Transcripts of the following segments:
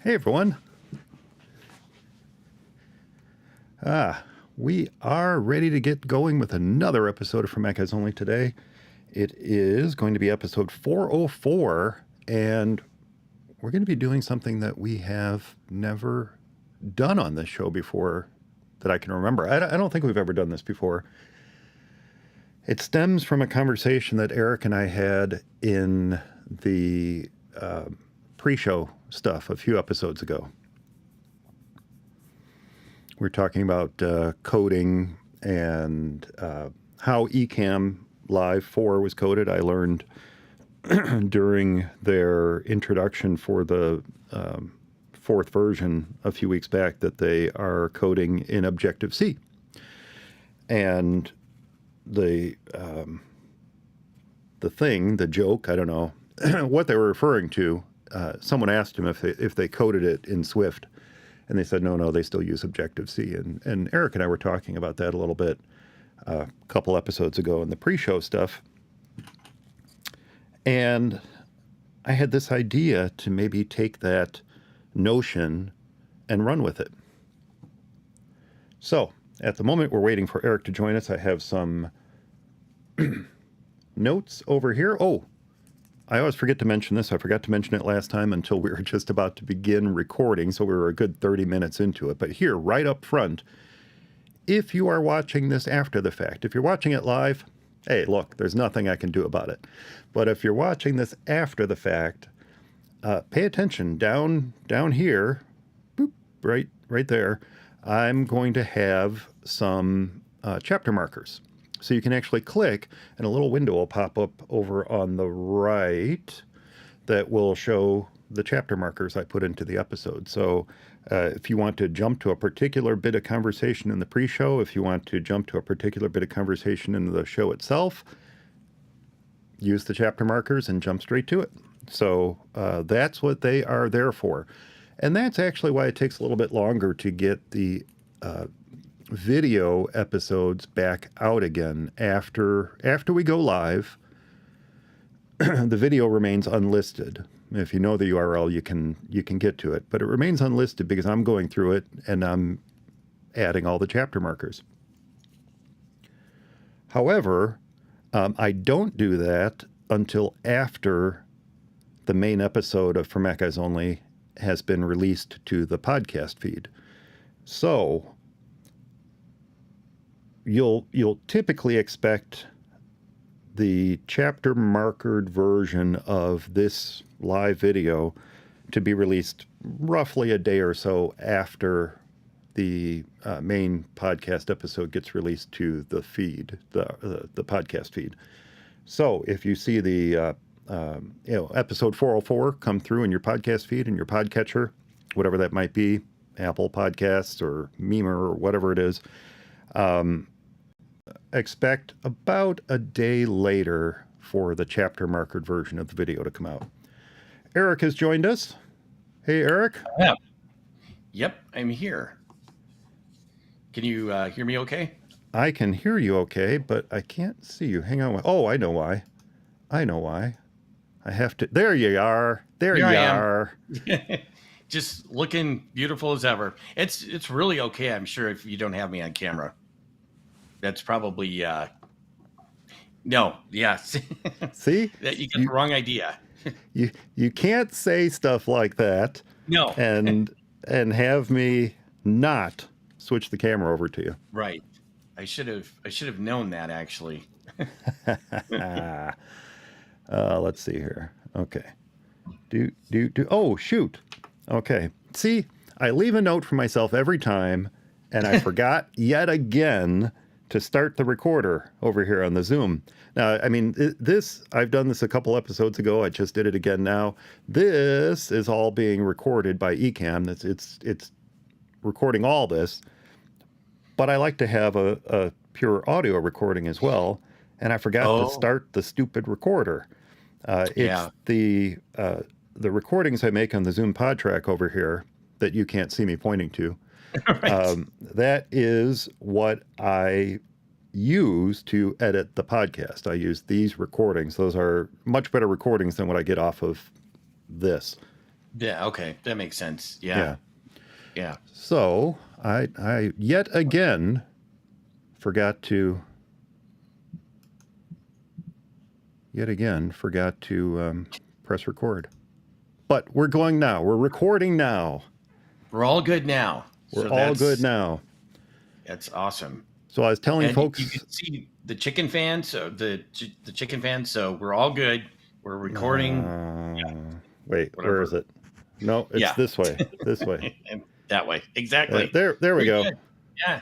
Hey everyone. We are ready to get going with another episode of For Mac Guys Only today. It is going to be episode 404, and we're going to be doing something that we have never done on this show before that I can remember. I don't think we've ever done this before. It stems from a conversation that Eric and I had in the pre-show stuff a few episodes ago. We're talking about coding and how Ecamm Live 4 was coded. I learned during their introduction for the fourth version a few weeks back that they are coding in Objective-C. And the joke, I don't know what they were referring to. Someone asked him if they coded it in Swift. And they said, no, they still use Objective-C. And Eric and I were talking about that a little bit a couple episodes ago in the pre-show stuff. And I had this idea to maybe take that notion and run with it. So at the moment we're waiting for Eric to join us, I have some notes over here. Oh, I always forget to mention this. I forgot to mention it last time until we were just about to begin recording, so we were a good 30 minutes into it. But here, right up front, if you are watching this after the fact, if you're watching it live, hey, look, there's nothing I can do about it. But if you're watching this after the fact, pay attention. Down here, boop, right there, I'm going to have some chapter markers. So you can actually click, and a little window will pop up over on the right that will show the chapter markers I put into the episode. So if you want to jump to a particular bit of conversation in the pre-show, if you want to jump to a particular bit of conversation in the show itself, use the chapter markers and jump straight to it. So that's what they are there for. And that's actually why it takes a little bit longer to get the video episodes back out again after we go live. The video remains unlisted. If you know the URL, you can get to it, but it remains unlisted because I'm going through it and I'm adding all the chapter markers. However, I don't do that until after the main episode of For Mac Guys Only has been released to the podcast feed. So you'll typically expect the chapter markered version of this live video to be released roughly a day or so after the main podcast episode gets released to the feed, the podcast feed. So if you see the episode 404 come through in your podcast feed and your podcatcher, whatever that might be, Apple Podcasts or Memer or whatever it is, expect about a day later for the chapter markered version of the video to come out. Eric has joined us. Hey, Eric. Yeah. Yep, I'm here. Can you hear me okay? I can hear you okay, but I can't see you. Hang on. Oh, I know why. I have to. There you are. There you are. Just looking beautiful as ever. It's really okay, I'm sure, if you don't have me on camera. That's probably no. Yes. See? That you got the wrong idea. You can't say stuff like that. No. And have me not switch the camera over to you. Right. I should have known that, actually. Let's see here. Okay. Oh, shoot. Okay. See, I leave a note for myself every time, and I forgot yet again to start the recorder over here on the Zoom. Now, I mean, I've done this a couple episodes ago. I just did it again now. This is all being recorded by Ecamm. It's recording all this, but I like to have a pure audio recording as well, and I forgot to start the stupid recorder. It's the recordings I make on the Zoom pod track over here that you can't see me pointing to. Right. That is what I use to edit the podcast. I use these recordings. Those are much better recordings than what I get off of this. Yeah. Okay. That makes sense. Yeah. Yeah. Yeah. So I yet again forgot to press record. But we're going now. We're recording now. We're all good now. We're So all good now. that's awesome. So I was telling And you folks. can see the chicken fan. So the chicken fan. So we're all good. We're recording. Wait, where is Whatever. it? No, it's Yeah. this way. This way. And that way. Exactly. There we Very go. good. Yeah.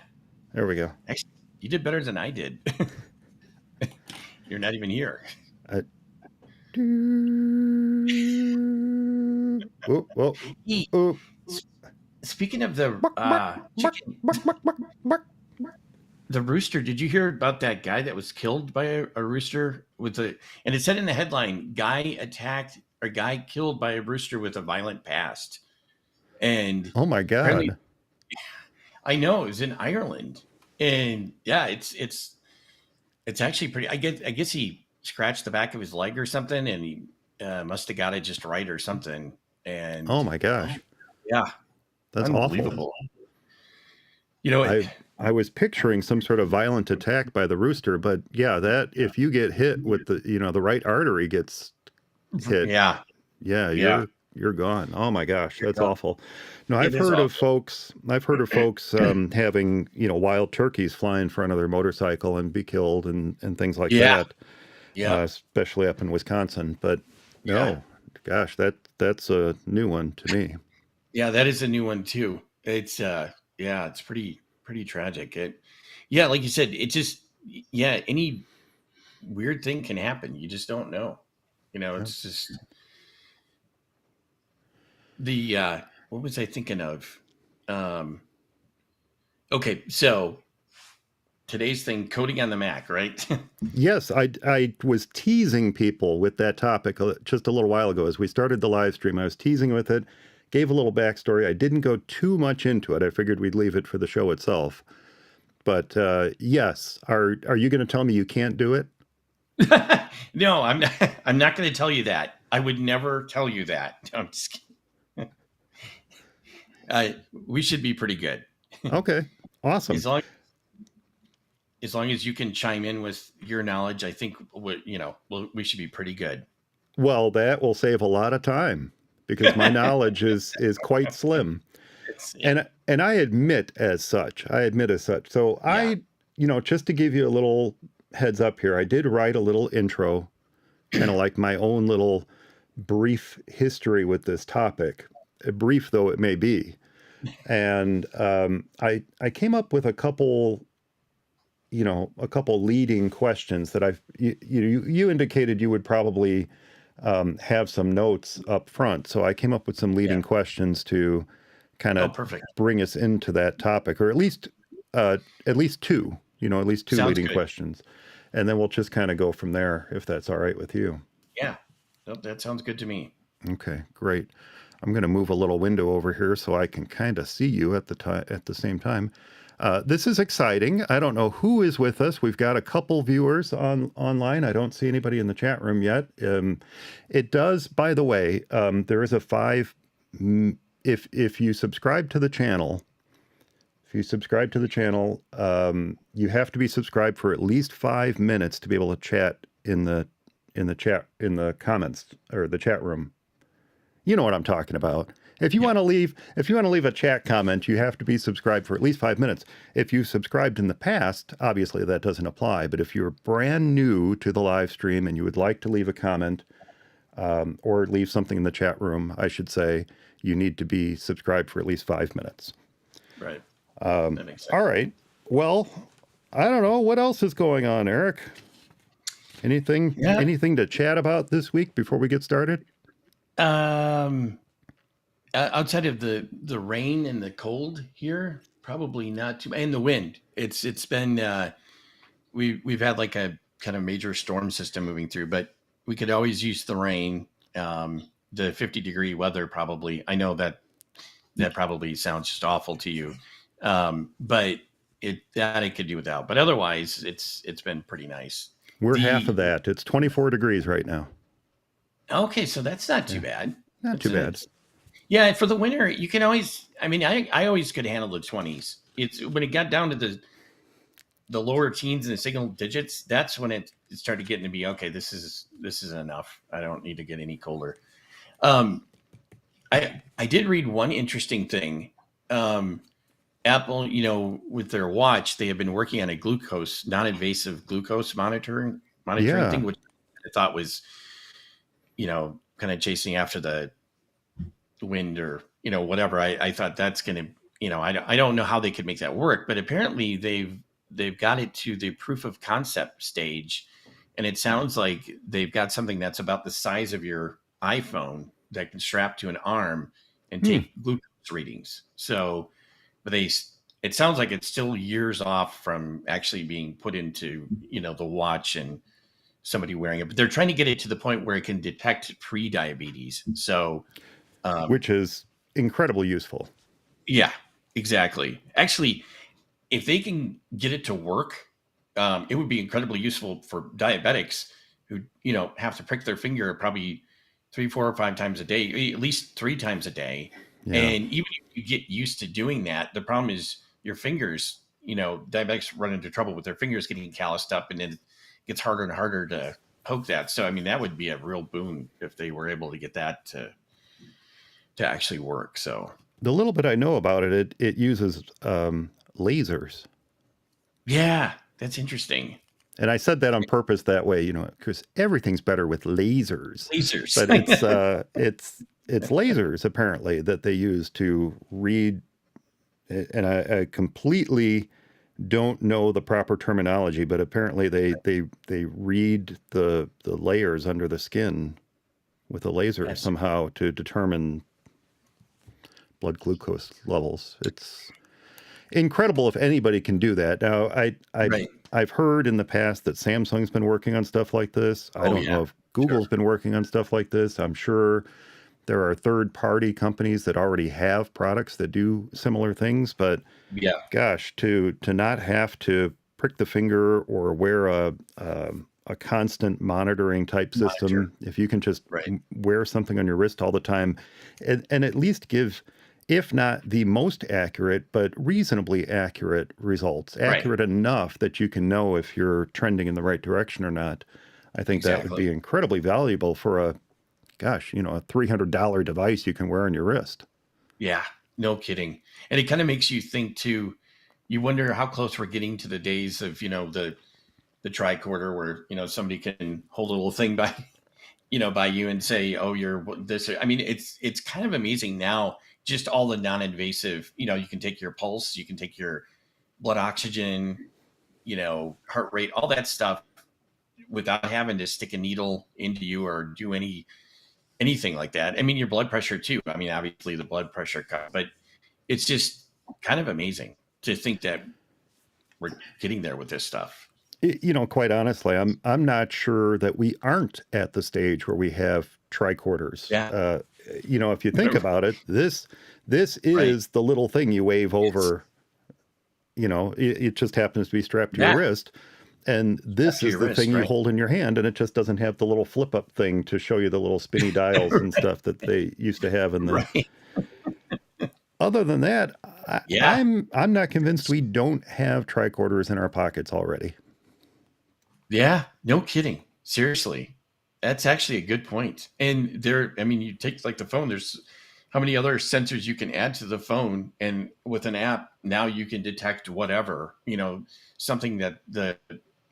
There we go. Actually, you did better than I did. You're not even here. Oop, whoop, Hey, oop. speaking of the Buck, buck, buck, chicken, buck, buck, buck, buck. the rooster, did you hear about that guy that was killed by a rooster with a? And it said in the headline, "Guy attacked or guy killed by a rooster with a violent past." And Oh my apparently, God. I know it was in Ireland, and yeah, it's actually pretty. I guess he scratched the back of his leg or something, and he must have got it just right or something. Oh And my gosh. yeah, That's unbelievable. awful. You know, I was picturing some sort of violent attack by the rooster, but yeah, that if you get hit with the right artery gets hit, yeah, yeah, yeah, you're gone. Oh my gosh, that's gone. awful. No, It is I've heard of folks having, wild turkeys fly in front of their motorcycle and be killed and things like yeah, that, yeah, especially up in Wisconsin. But yeah, no, gosh, that's a new one to me. yeah. That is a new one too. It's yeah, it's pretty tragic. Yeah, like you said, it just yeah, any weird thing can happen. You just don't know. Yeah. It's just the what was I thinking of? Um, okay, so today's thing, coding on the Mac, right? Yes, I was teasing people with that topic just a little while ago as we started the live stream. I was teasing with it, gave a little backstory. I didn't go too much into it. I figured we'd leave it for the show itself. But yes, are you going to tell me you can't do it? No, I'm not. I'm not going to tell you that. I would never tell you that. I'm just kidding. We should be pretty good. Okay, awesome. As long as you can chime in with your knowledge, I think we should be pretty good. Well, that will save a lot of time because my knowledge is quite slim. Yeah, And I admit as such. So yeah, just to give you a little heads up here, I did write a little intro, kind of like my own little brief history with this topic, brief though it may be. And I came up with a couple leading questions that you indicated you would probably have some notes up front. So I came up with some leading questions to kind of perfect. bring us into that topic, or at least two, Sounds leading good. questions. And then we'll just kind of go from there, if that's all right with you. Yeah, nope, that sounds good to me. Okay, great. I'm going to move a little window over here so I can kind of see you at the same time. This is exciting. I don't know who is with us. We've got a couple viewers online. I don't see anybody in the chat room yet. It does, by the way, there is a 5. If you subscribe to the channel, you have to be subscribed for at least 5 minutes to be able to chat in the comments or the chat room. You know what I'm talking about. If you want to leave a chat comment, you have to be subscribed for at least 5 minutes. If you subscribed in the past, obviously that doesn't apply. But if you're brand new to the live stream and you would like to leave a comment or leave something in the chat room, I should say, you need to be subscribed for at least 5 minutes. Right. That makes sense. All right. Well, I don't know what else is going on, Eric. Anything to chat about this week before we get started? Outside of the rain and the cold here, probably not too. And the wind. It's been we've had like a kind of major storm system moving through, but we could always use the rain. The 50-degree weather probably. I know that probably sounds just awful to you, but I could do without. But otherwise, it's been pretty nice. We're half of that. It's 24 degrees right now. Okay, so that's not too bad. Not too bad. Yeah, for the winter, you can always. I mean, I always could handle the 20s. It's when it got down to the lower teens and the single digits. That's when it started getting to be okay. This is enough. I don't need to get any colder. Um, I did read one interesting thing. Um, Apple, with their watch, they have been working on a non-invasive glucose monitoring thing, Yeah, which I thought was, kind of chasing after the wind or whatever. I thought that's going to, I don't know how they could make that work, but apparently they've got it to the proof of concept stage, and it sounds like they've got something that's about the size of your iPhone that can strap to an arm and hmm. take glucose readings. So, but it sounds like it's still years off from actually being put into the watch and somebody wearing it, but they're trying to get it to the point where it can detect pre-diabetes. So Which is incredibly useful. yeah, exactly. Actually, if they can get it to work, it would be incredibly useful for diabetics who have to prick their finger probably 3, 4, or 5 times a day, at least 3 times a day. Yeah. And even if you get used to doing that, the problem is your fingers. Diabetics run into trouble with their fingers getting calloused up, and then it gets harder and harder to poke that. So, I mean, that would be a real boon if they were able to get that to actually work. So, The little bit I know about it uses lasers. yeah, that's interesting. And I said that on purpose that way, because everything's better with lasers. Lasers. But it's lasers apparently that they use to read. And I completely don't know the proper terminology, but apparently they read the layers under the skin with a laser That's somehow to determine blood glucose levels. It's incredible if anybody can do that. Now, right. I've heard in the past that Samsung's been working on stuff like this. I Oh don't know yeah, if Google's sure. been working on stuff like this. I'm sure there are third-party companies that already have products that do similar things, but Yeah, gosh, to not have to prick the finger or wear a constant monitoring type monitor. system, if you can just Right, wear something on your wrist all the time, and at least give, if not the most accurate, but reasonably accurate results, right. accurate enough that you can know if you're trending in the right direction or not. I think that would be Exactly. incredibly valuable for a $300 device you can wear on your wrist. Yeah, no kidding. And it kind of makes you think too. You wonder how close we're getting to the days of the tricorder, where somebody can hold a little thing by by you and say, "Oh, you're this." I mean, it's kind of amazing now. Just all the non-invasive. You can take your pulse, you can take your blood oxygen, heart rate, all that stuff without having to stick a needle into you or do anything like that. I mean, your blood pressure too. I mean, obviously the blood pressure cut, but it's just kind of amazing to think that we're getting there with this stuff. Quite honestly, I'm not sure that we aren't at the stage where we have tricorders. Yeah, If you think about it, this right. is the little thing you wave It's over. It just happens to be strapped to your yeah, wrist, and up this to is your the wrist, thing you right? hold in your hand, and it just doesn't have the little flip up thing to show you the little spinny dials and stuff that they used to have in the. Right. Other than that, Yeah. I'm not convinced we don't have tricorders in our pockets already. Yeah. No kidding. Seriously. That's actually a good point. And I mean, you take like the phone, there's how many other sensors you can add to the phone. And with an app, now you can detect whatever, something that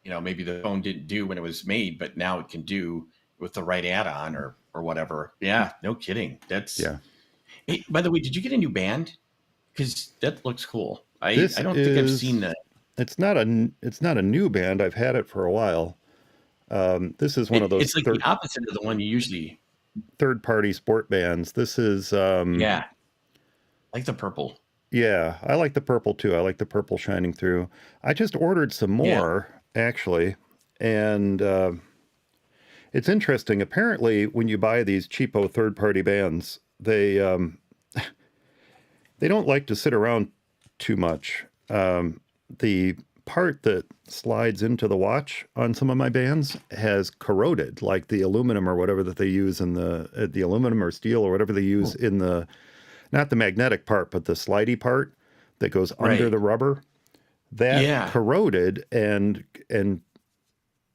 maybe the phone didn't do when it was made, but now it can do with the right add on or whatever. Yeah. No kidding. Yeah. Hey, by the way, did you get a new band? Because that looks cool. I This don't think I've seen is that. it's not a new band. I've had it for a while. This is one of those It's like the opposite of the one you usually. third-party sport bands. This is Yeah, like the purple. yeah, I like the purple too. I like the purple shining through. I just ordered some Yeah. more actually, and it's interesting. Apparently, when you buy these cheapo third-party bands, they don't like to sit around too much. The part that slides into the watch on some of my bands has corroded, like the aluminum or whatever that they use in the aluminum or steel or whatever they use in the, not the magnetic part, but the slidey part that goes under Right. the rubber. That Yeah. corroded and It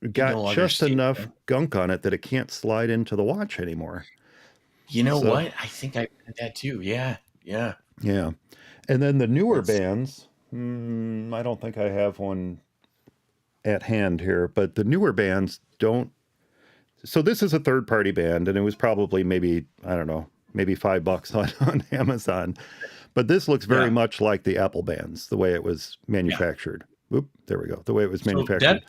no got longer just stays. enough gunk on it that it can't slide into the watch anymore. You know So, what? I think I did that too. Yeah. Yeah. yeah. And then the newer That's bands, I don't think I have one at hand here, but the newer bands don't. So this is a third party band, and it was probably maybe, I don't know, maybe $5 on Amazon. But this looks very yeah. much like the Apple bands, the way it was Yeah. manufactured. Oop, there we go. The way it was So that manufactured.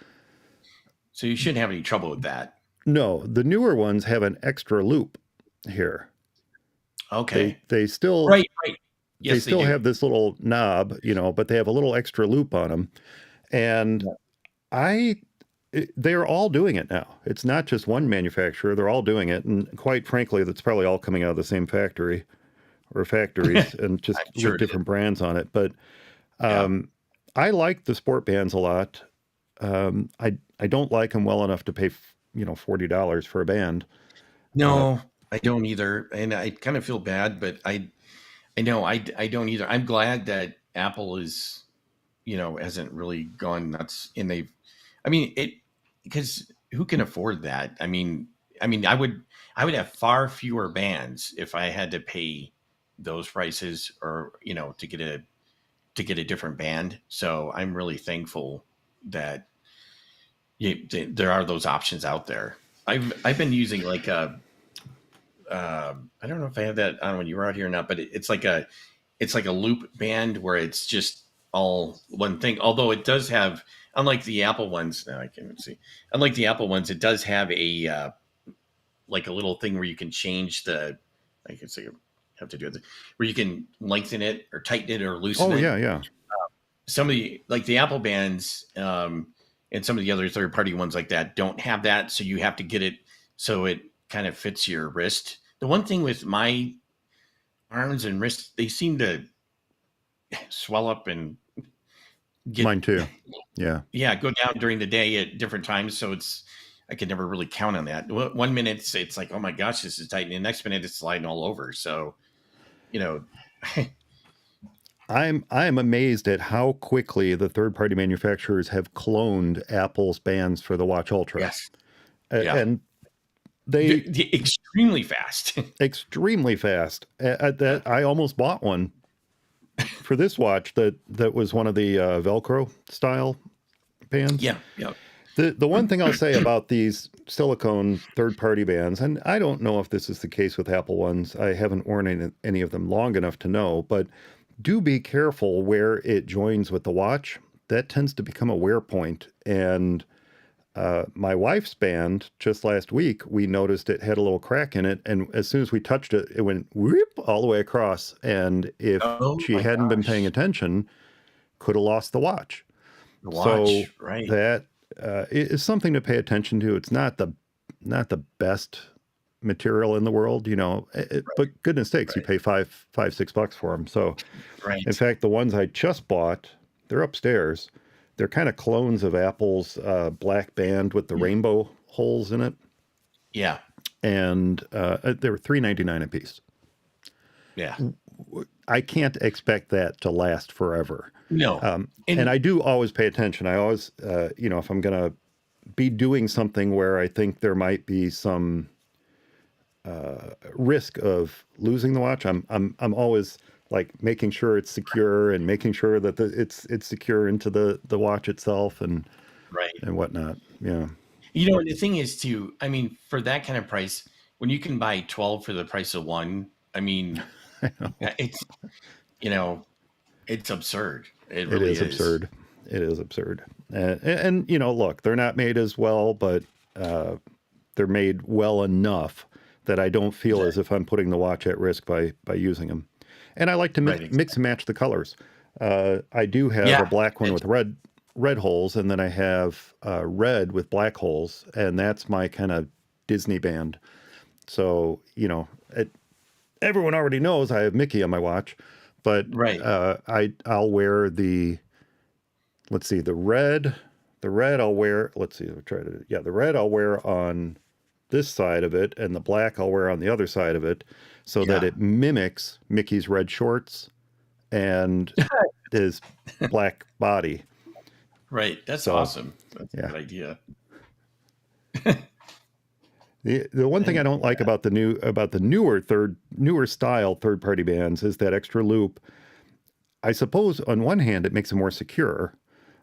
so you shouldn't have any trouble with that. No, the newer ones have an extra loop here. They Okay. they still Right. Right. they Yes, they still do. have this little knob, but they have a little extra loop on them. And Yeah. they're all doing it now. It's not just one manufacturer. They're all doing it. And quite frankly, that's probably all coming out of the same factory or factories and just I'm sure with it is. different brands on it. But Yeah. I like the sport bands a lot. I don't like them well enough to pay, $40 for a band. No, I don't either, and I kind of feel bad, but I know I don't either. I'm glad that Apple is, hasn't really gone nuts, and I mean, it because who can afford that? I mean, I would have far fewer bands if I had to pay those prices, or to get a different band. So I'm really thankful that there are those options out there. I've been using like I don't know if I have that on when you were out here or not, but it's like a loop band where it's just all one thing. Although it does have, unlike the Apple ones, now I can't even see. Unlike the Apple ones, it does have a like a little thing where you can change the. I can say have to do it where you can lengthen it or tighten it or loosen Oh, it. yeah, yeah. Some of the Apple bands, and some of the other third party ones like that don't have that, so you have to get it so it kind of fits your wrist. The one thing with my arms and wrists, they seem to swell up and get Mine too. Yeah. yeah, go down during the day at different times. So I could never really count on that. One minute it's like, oh my gosh, this is tight, and the next minute it's sliding all over. So you know, I'm amazed at how quickly the third-party manufacturers have cloned Apple's bands for the Watch Ultra. yes, yeah, And they extremely fast. extremely fast. That I almost bought one for this watch that was one of the Velcro style bands. Yeah, yeah, The one thing I'll say about these silicone third-party bands, and I don't know if this is the case with Apple ones. I haven't worn any of them long enough to know, but do be careful where it joins with the watch. That tends to become a wear point. And my wife's band, just last week, we noticed it had a little crack in it. And as soon as we touched it, it went whoop all the way across. And if oh she my hadn't been paying gosh, attention, could have lost the watch. the So watch, right? that is something to pay attention to. It's not the best material in the world, but goodness sakes, you Right, pay $6 for them. So, in right, fact, the ones I just bought, they're upstairs. They're kind of clones of Apple's black band with the yeah, rainbow holes in it, yeah, and they were $3.99 a piece. yeah. I can't expect that to last forever. No, And and I do always pay attention. I always, if I'm going to be doing something where I think there might be some risk of losing the watch, I'm always like making sure it's secure and making sure that it's secure into the watch itself right. and whatnot. Yeah. And the thing is too, I mean, for that kind of price, when you can buy 12 for the price of one, I mean, I know. it's, you know, it's absurd. It It really is is. absurd. It is absurd. And look, they're not made as well, but they're made well enough that I don't feel as Exactly. if I'm putting the watch at risk by using them. And I like to Right. mix and match the colors. I do have a Yeah. black one It, with red holes, and then I have red with black holes, and that's my kind of Disney band. So everyone already knows I have Mickey on my watch, but right. I'll wear the let's see, the red I'll wear, let's see, I'll try to, yeah, the red I'll wear on this side of it, and the black I'll wear on the other side of it, so that Yeah. it mimics Mickey's red shorts and his black body. Right. That's So, awesome. That's a yeah. good idea. The one thing I don't like about the newer style third party bands is that extra loop. I suppose on one hand it makes it more secure.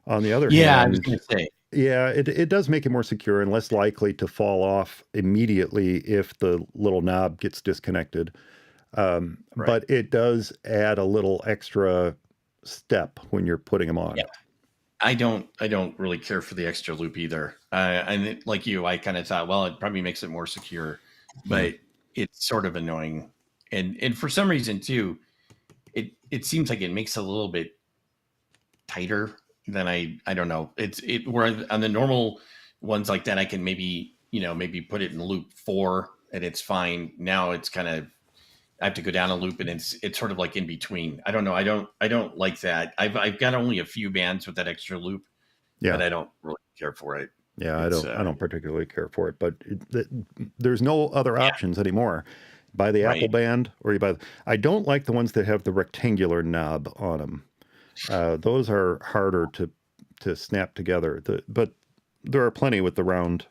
On the other Yeah, I was hand, going to say. yeah, it does make it more secure and less likely to fall off immediately if the little knob gets disconnected. Right. But it does add a little extra step when you're putting them on. Yeah. I don't really care for the extra loop either. And like you, I kind of thought, well, it probably makes it more secure, Yeah. but it's sort of annoying. And for some reason too, it seems like it makes it a little bit tighter than I don't know. It where on the normal ones like that, I can maybe put it in loop 4 and it's fine. Now it's kind of I have to go down a loop and it's sort of like in between. I don't know. I don't like that. I've got only a few bands with that extra loop, Yeah. but I don't really care for it. Yeah, It's I don't particularly care for it, but there's no other options anymore. Buy the Apple right. Band, or you buy. I don't like the ones that have the rectangular knob on them. Those are harder to snap together. But there are plenty with the round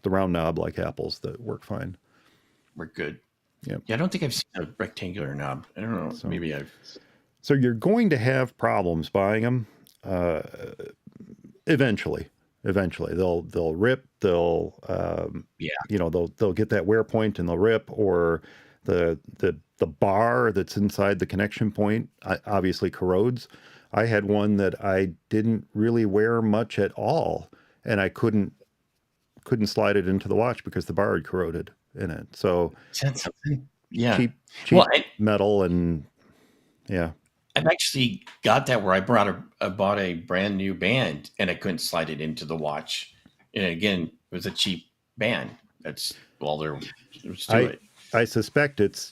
knob like Apple's that work fine. We're good. Yeah. Yeah, I don't think I've seen a rectangular knob. I don't know. So, Maybe I've. so you're going to have problems buying them. Eventually, they'll rip. Yeah. They'll get that wear point and they'll rip, or the bar that's inside the connection point obviously corrodes. I had one that I didn't really wear much at all, and I couldn't slide it into the watch because the bar had corroded in it. So Is that something? Yeah. cheap Well, metal, and yeah. I've actually got that where I bought a brand new band and I couldn't slide it into the watch. And again, it was a cheap band. That's all there was to it. I suspect it's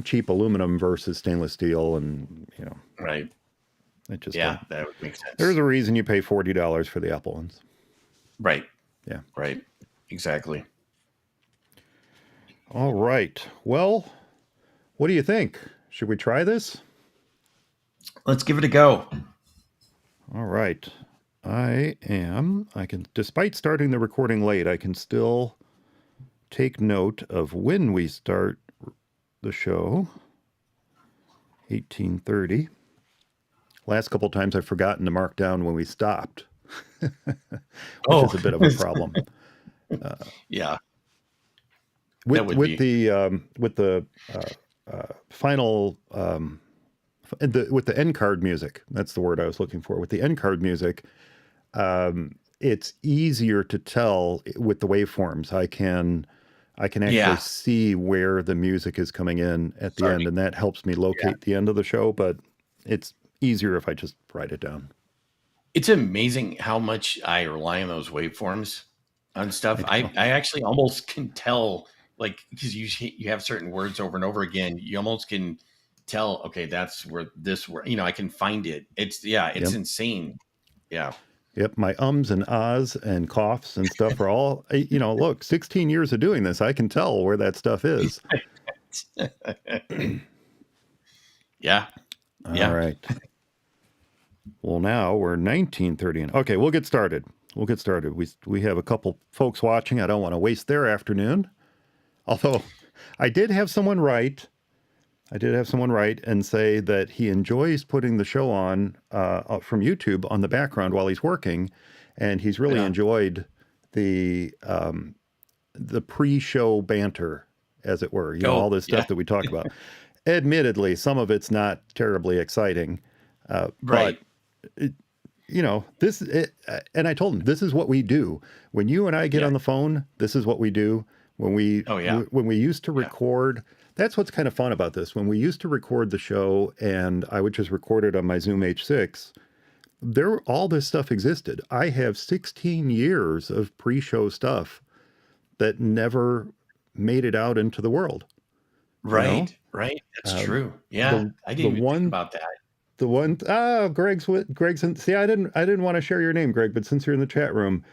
cheap aluminum versus stainless steel, and Right. it just Yeah, that would make sense. there's a reason you pay $40 for the Apple ones. Right. Yeah. Right. Exactly. All right. Well, what do you think? Should we try this? Let's give it a go. All right. Despite starting the recording late, I can still take note of when we start the show. 18:30. Last couple times I've forgotten to mark down when we stopped, which is a bit of a problem. Yeah. With the final with the end card music, that's the word I was looking for. With the end card music, it's easier to tell with the waveforms. I can actually see where the music is coming in at the end, and that helps me locate the end of the show. But it's easier if I just write it down. It's amazing how much I rely on those waveforms on stuff. I actually almost can tell, like, because you have certain words over and over again, you almost can tell, okay, that's where this word, I can find it. It's insane. Yeah. Yep, my ums and ahs and coughs and stuff are all, look, 16 years of doing this, I can tell where that stuff is. Yeah. All right. Well, now we're 19:30. Okay, we'll get started. We have a couple folks watching. I don't want to waste their afternoon. Although I did have someone write and say that he enjoys putting the show on from YouTube on the background while he's working, and he's really enjoyed the pre-show banter, as it were. All this stuff that we talk about. Admittedly, some of it's not terribly exciting, Right. but and I told him, this is what we do when you and I get on the phone. This is what we do when we used to record. That's what's kind of fun about this. When we used to record the show and I would just record it on my Zoom H6, all this stuff existed. I have 16 years of pre-show stuff that never made it out into the world. Right. Right. That's true. Yeah. I didn't even think about that. Greg's in, see, I didn't want to share your name, Greg, but since you're in the chat room,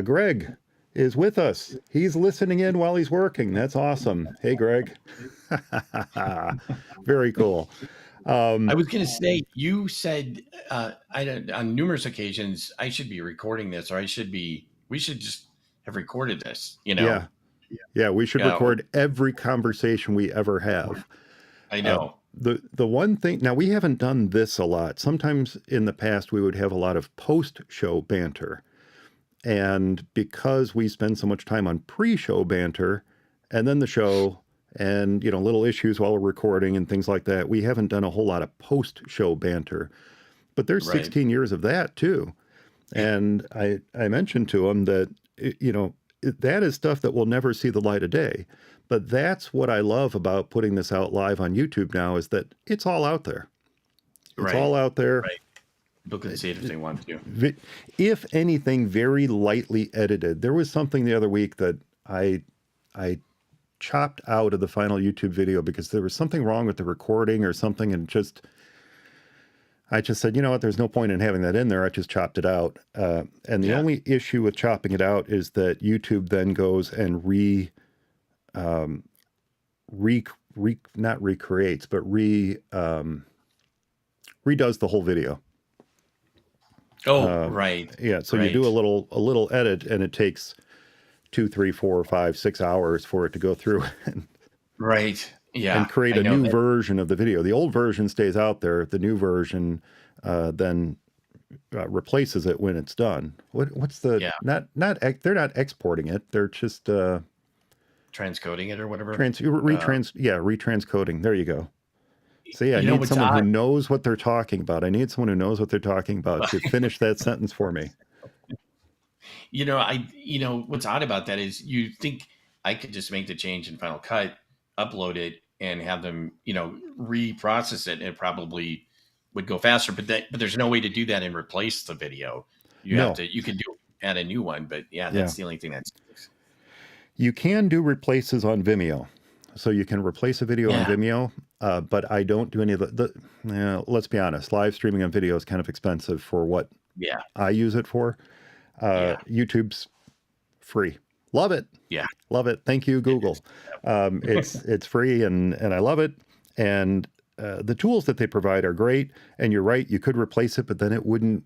Greg is with us. He's listening in while he's working. That's awesome. Hey, Greg. Very cool. I was going to say, you said on numerous occasions, I should be recording this, or we should just have recorded this, Yeah. Yeah, we should Yeah, record every conversation we ever have. I know. The one thing, now we haven't done this a lot. Sometimes in the past we would have a lot of post-show banter. And because we spend so much time on pre-show banter and then the show and, little issues while we're recording and things like that, we haven't done a whole lot of post-show banter. But there's Right. 16 years of that too. And I mentioned to him that, that is stuff that will never see the light of day. But that's what I love about putting this out live on YouTube now, is that it's all out there. It's Right. all out there. Right. People can see it if they want to. If anything, very lightly edited. There was something the other week that I chopped out of the final YouTube video because there was something wrong with the recording or something, and I just said, you know what, there's no point in having that in there. I just chopped it out. And the only issue with chopping it out is that YouTube then goes and not recreates, but redoes the whole video. Oh, right. Yeah, so you do a little edit, and it takes 2, 3, 4, 5, 6 hours for it to go through and Right. Yeah. and create a new version of the video. The old version stays out there. The new version then replaces it when it's done. What's the they're not exporting it. They're just transcoding it or whatever. retranscoding. There you go. So I need someone who knows what they're talking about. I need someone who knows what they're talking about to finish that sentence for me. What's odd about that is you think I could just make the change in Final Cut, upload it, and have them, reprocess it, and it probably would go faster. But there's no way to do that and replace the video. You can add a new one, but that's the only thing that's. You can do replaces on Vimeo. So you can replace a video on Vimeo, but I don't do any of let's be honest, live streaming on video is kind of expensive for what I use it for. YouTube's free. Love it. Yeah. Love it. Thank you, Google. It's free and I love it. And the tools that they provide are great. And you're right, you could replace it, but then it wouldn't,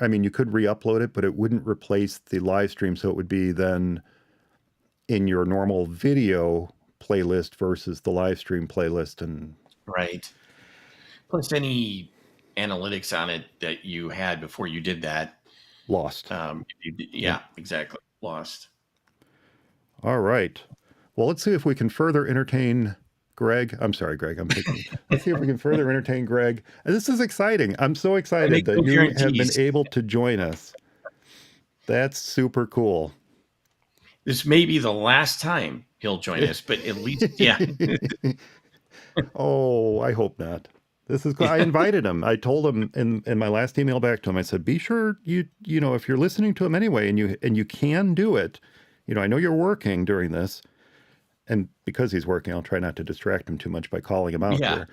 I mean, you could re-upload it, but it wouldn't replace the live stream. So it would be then in your normal video playlist versus the live stream playlist. And right. Plus any analytics on it that you had before you did that. Lost. Exactly. Lost. All right. Well, let's see if we can further entertain Greg. I'm sorry, Greg. Let's see if we can further entertain Greg. This is exciting. I'm so excited that you have been able to join us. That's super cool. This may be the last time he'll join us, but at least, Oh, I hope not. This is cool. I invited him. I told him in my last email back to him, I said, be sure you if you're listening to him anyway and you can do it, I know you're working during this, and because he's working, I'll try not to distract him too much by calling him out there.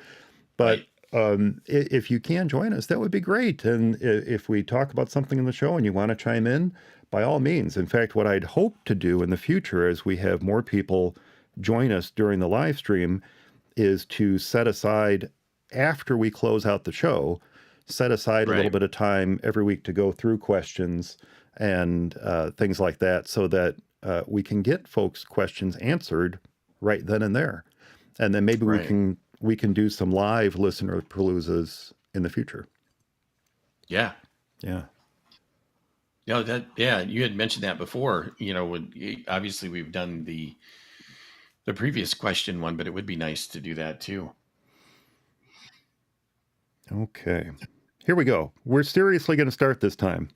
But if you can join us, that would be great. And if we talk about something in the show and you want to chime in, by all means. In fact, what I'd hope to do in the future as we have more people join us during the live stream is to set aside, after we close out the show, set aside a little bit of time every week to go through questions and things like that, so that we can get folks' questions answered right then and there. And then maybe we can do some live listener paloozas in the future. Yeah. Yeah. You had mentioned that before, obviously we've done the previous question one, but it would be nice to do that too. Okay. Here we go. We're seriously going to start this time.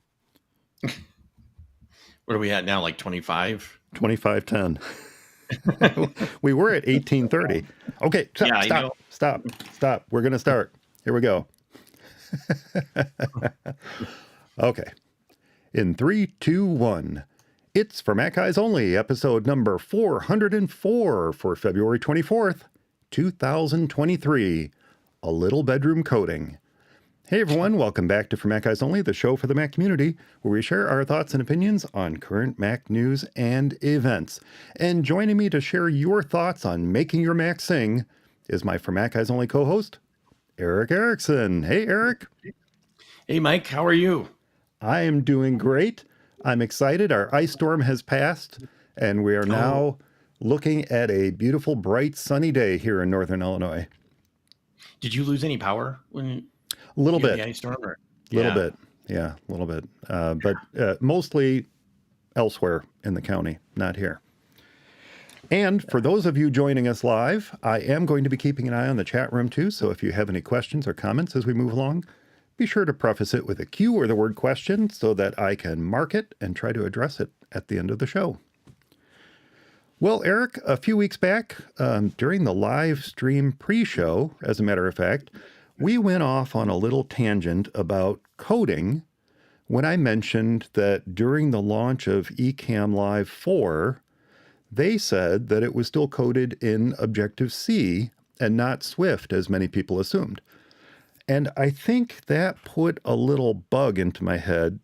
What are we at now? Like 25? 25:10. We were at 18:30. Okay. Stop. We're going to start. Here we go. Okay. In 3, 2, 1. It's for Mac Guys Only, episode number 404 for February 24th, 2023. A Little Bedroom Coding. Hey everyone, welcome back to For Mac Guys Only, the show for the Mac community, where we share our thoughts and opinions on current Mac news and events. And joining me to share your thoughts on making your Mac sing is my For Mac Guys Only co-host, Eric Erickson. Hey Eric. Hey Mike, how are you? I am doing great. I'm excited. Our ice storm has passed, and we are now looking at a beautiful, bright, sunny day here in Northern Illinois. Did you lose any power when A little you had bit. the ice storm? A little bit. Yeah, a little bit. But mostly elsewhere in the county, not here. And for those of you joining us live, I am going to be keeping an eye on the chat room too. So if you have any questions or comments as we move along, be sure to preface it with a Q or the word question so that I can mark it and try to address it at the end of the show. Well, Eric, a few weeks back, during the live stream pre-show, as a matter of fact, we went off on a little tangent about coding when I mentioned that during the launch of Ecamm Live 4, they said that it was still coded in Objective-C and not Swift, as many people assumed. And I think that put a little bug into my head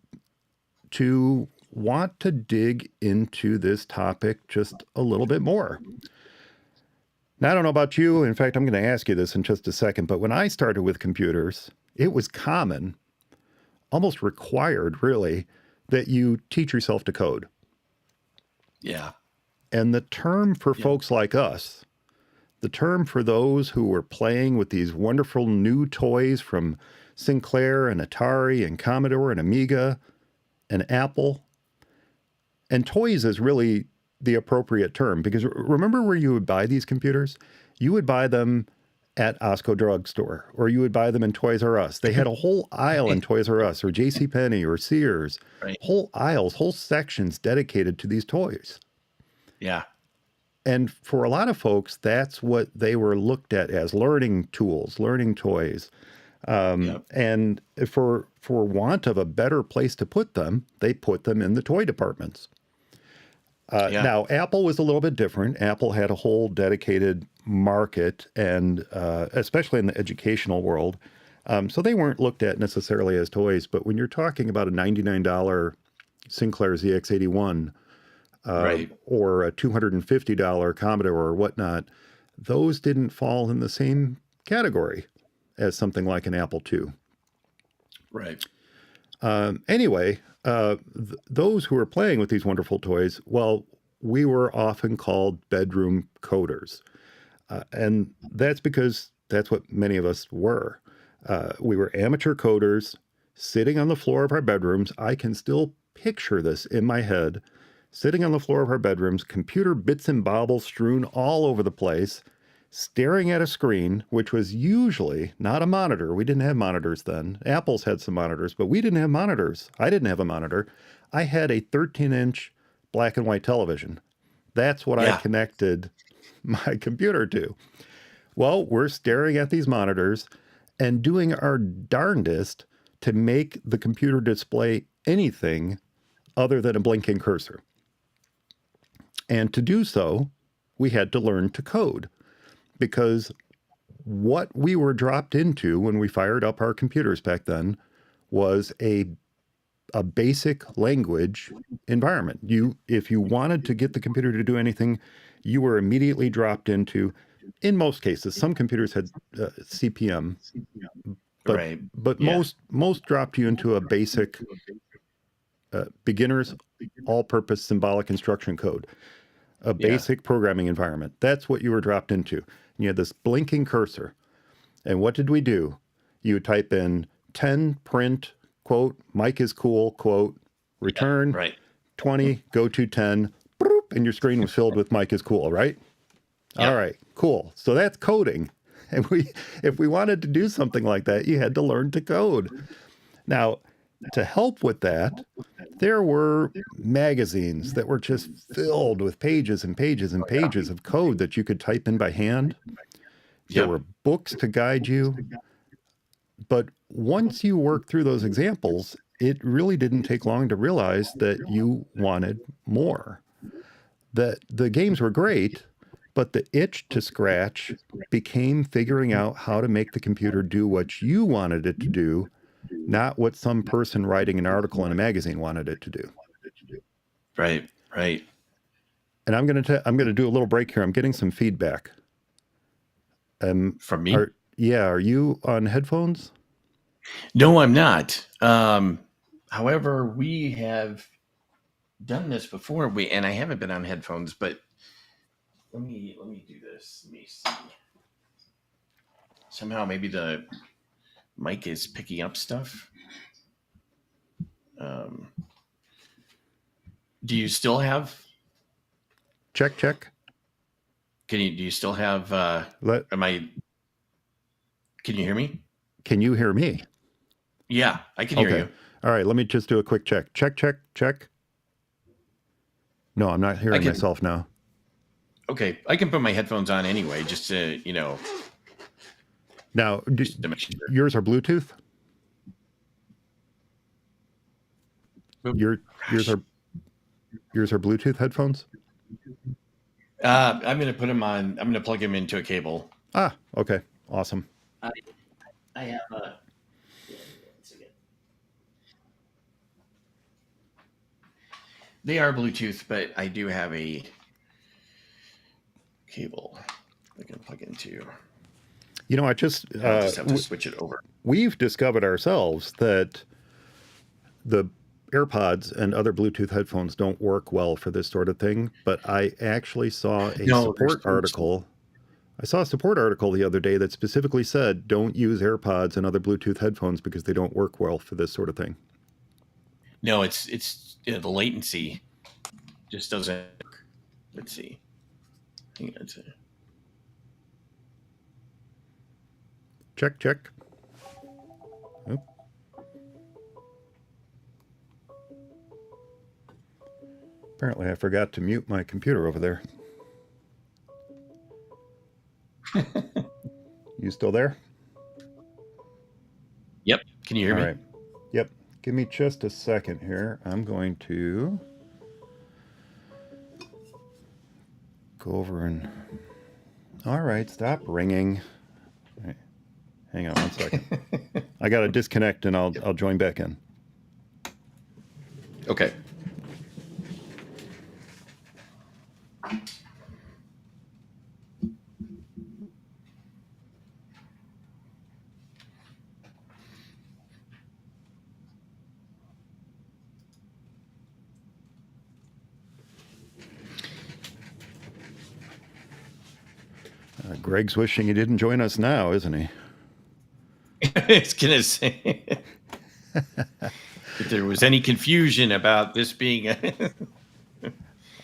to want to dig into this topic just a little bit more. Now, I don't know about you. In fact, I'm going to ask you this in just a second. But when I started with computers, it was common, almost required, really, that you teach yourself to code. Yeah. And the term for folks like us, the term for those who were playing with these wonderful new toys from Sinclair and Atari and Commodore and Amiga and Apple, and toys is really the appropriate term, because remember where you would buy these computers? You would buy them at Osco Drugstore, or you would buy them in Toys R Us. They had a whole aisle in Toys R Us or JCPenney or Sears, whole aisles, whole sections dedicated to these toys. Yeah. And for a lot of folks, that's what they were looked at as: learning tools, learning toys. And for want of a better place to put them, they put them in the toy departments. Now, Apple was a little bit different. Apple had a whole dedicated market, and especially in the educational world. So they weren't looked at necessarily as toys. But when you're talking about a $99 Sinclair ZX81, or a $250 Commodore or whatnot, those didn't fall in the same category as something like an Apple II. Right. Anyway, those who were playing with these wonderful toys, well, we were often called bedroom coders. And that's because that's what many of us were. We were amateur coders sitting on the floor of our bedrooms. I can still picture this in my head. Sitting on the floor of our bedrooms, computer bits and baubles strewn all over the place, staring at a screen, which was usually not a monitor. We didn't have monitors then. Apple's had some monitors, but we didn't have monitors. I didn't have a monitor. I had a 13-inch black and white television. That's what I connected my computer to. Well, we're staring at these monitors and doing our darndest to make the computer display anything other than a blinking cursor. And to do so, we had to learn to code, because what we were dropped into when we fired up our computers back then was a basic language environment. If you wanted to get the computer to do anything, you were immediately dropped into, in most cases, some computers had CPM, but most dropped you into a basic beginner's all-purpose symbolic instruction code. A basic programming environment. That's what you were dropped into. You had this blinking cursor. And what did we do? You would type in 10, print, quote, Mike is cool, quote, return, 20, go to 10, bloop, and your screen was filled with Mike is cool, right? All right, cool. So that's coding. And if we wanted to do something like that, you had to learn to code. Now, to help with that, there were magazines that were just filled with pages and pages and pages of code that you could type in by hand. There were books to guide you. But once you worked through those examples, it really didn't take long to realize that you wanted more. That the games were great, But the itch to scratch became figuring out how to make the computer do what you wanted it to do, not what some person writing an article in a magazine wanted it to do. Right. Right. And I'm going to do a little break here. I'm getting some feedback. From me? Are you on headphones? No, I'm not. However, we have done this before. And I haven't been on headphones, but let me do this. Let me see. Somehow, maybe the mic is picking up stuff. Do you still have? Check. Do you still have? Can you hear me? Can you hear me? Yeah, I can hear you. All right, let me just do a quick check. Check. No, I'm not hearing myself now. Okay, I can put my headphones on anyway, just to, Now, yours are Bluetooth? Yours are Bluetooth headphones? I'm going to put them on. I'm going to plug them into a cable. Ah, okay. Awesome. I have a... They are Bluetooth, but I do have a cable I can plug into. I just have to switch it over. We've discovered ourselves that the AirPods and other Bluetooth headphones don't work well for this sort of thing, but I actually saw a support article. I saw a support article the other day that specifically said don't use AirPods and other Bluetooth headphones because they don't work well for this sort of thing. No, it's the latency just doesn't work. Let's see. Hang on. Check. Oh. Apparently I forgot to mute my computer over there. You still there? Yep. Can you hear me? All right. Yep. Give me just a second here. I'm going to go over and... All right, stop ringing. All right. Hang on one second. I got to disconnect and I'll join back in. Okay. Greg's wishing he didn't join us now, isn't he? I was going to say, if there was any confusion about this being a